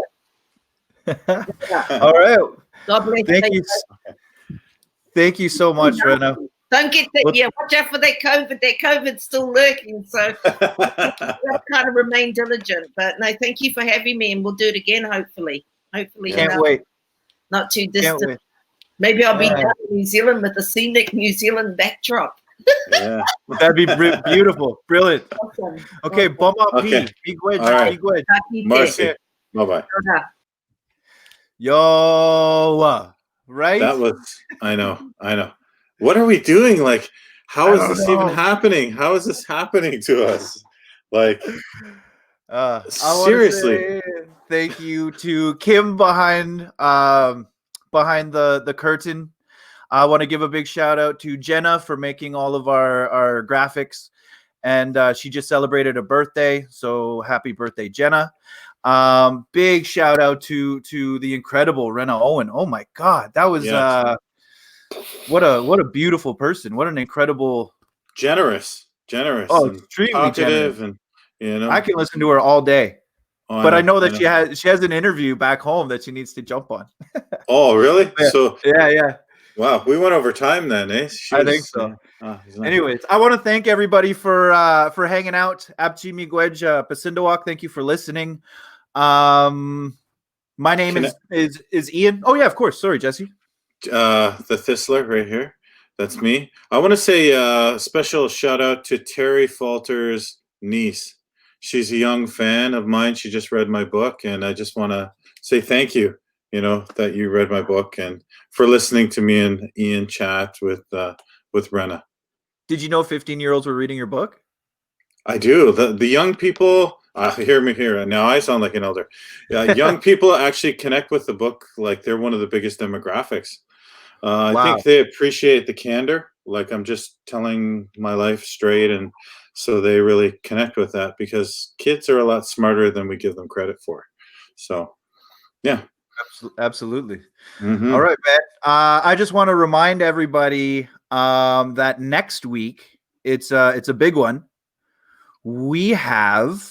All right. God bless. Thank you so much, Rena. Don't get that. Yeah, watch out for that COVID. That COVID's still lurking, so kind of remain diligent. But no, thank you for having me, and we'll do it again. Hopefully, Can't wait. Not too distant. Maybe I'll be down in New Zealand with the scenic New Zealand backdrop. Yeah, that'd be beautiful, brilliant. Awesome. Okay, bum up, okay. Be good. All right. Be good. Marcy, bye-bye. Yo, right? That was. I know. What are we doing? Like, how is this even happening? How is this happening to us? Like, seriously. Thank you to Kim behind the curtain. I want to give a big shout out to Jenna for making all of our graphics, and she just celebrated a birthday, so happy birthday, Jenna. Big shout out to the incredible Rena Owen. Oh my God, that was what a beautiful person. What an incredible, generous. Oh, extremely talkative, generous. and you know, I can listen to her all day. Oh, but I know that she has an interview back home that she needs to jump on. Oh, really? Yeah. So yeah. Wow, we went over time then, eh? I think so. Anyways, I want to thank everybody for hanging out. Abchi Miigwej Pasindawak. Thank you for listening. My name is Ian. Oh yeah, of course. Sorry, Jesse. The Thistler right here. That's me. I want to say special shout out to Terry Falter's niece. She's a young fan of mine. She just read my book, and I just want to say thank you. You know, that you read my book and for listening to me and Ian chat with Rena. Did you know 15-year-olds were reading your book? I do. The young people, hear me here. Now I sound like an elder. Young people actually connect with the book like they're one of the biggest demographics. Wow. I think they appreciate the candor. Like I'm just telling my life straight, and so they really connect with that because kids are a lot smarter than we give them credit for. So, yeah. Absolutely. Mm-hmm. All right, man. I just want to remind everybody that next week it's a big one. We have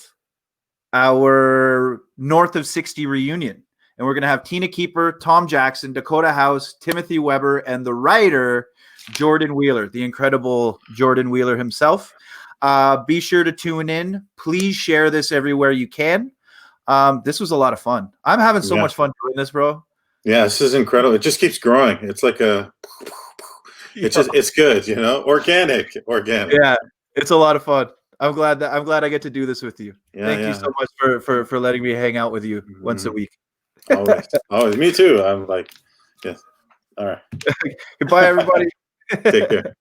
our North of 60 reunion, and we're going to have Tina Keeper, Tom Jackson, Dakota House, Timothy Weber, and the writer Jordan Wheeler, the incredible Jordan Wheeler himself. Be sure to tune in. Please share this everywhere you can. This was a lot of fun. I'm having so much fun doing this, bro. Yeah, this is incredible. It just keeps growing. It's like it's good, you know, organic. Yeah, it's a lot of fun. I'm glad I get to do this with you. Thank you so much for letting me hang out with you once a week. Always. Me too. I'm like, yes. All right. Goodbye, everybody. Take care.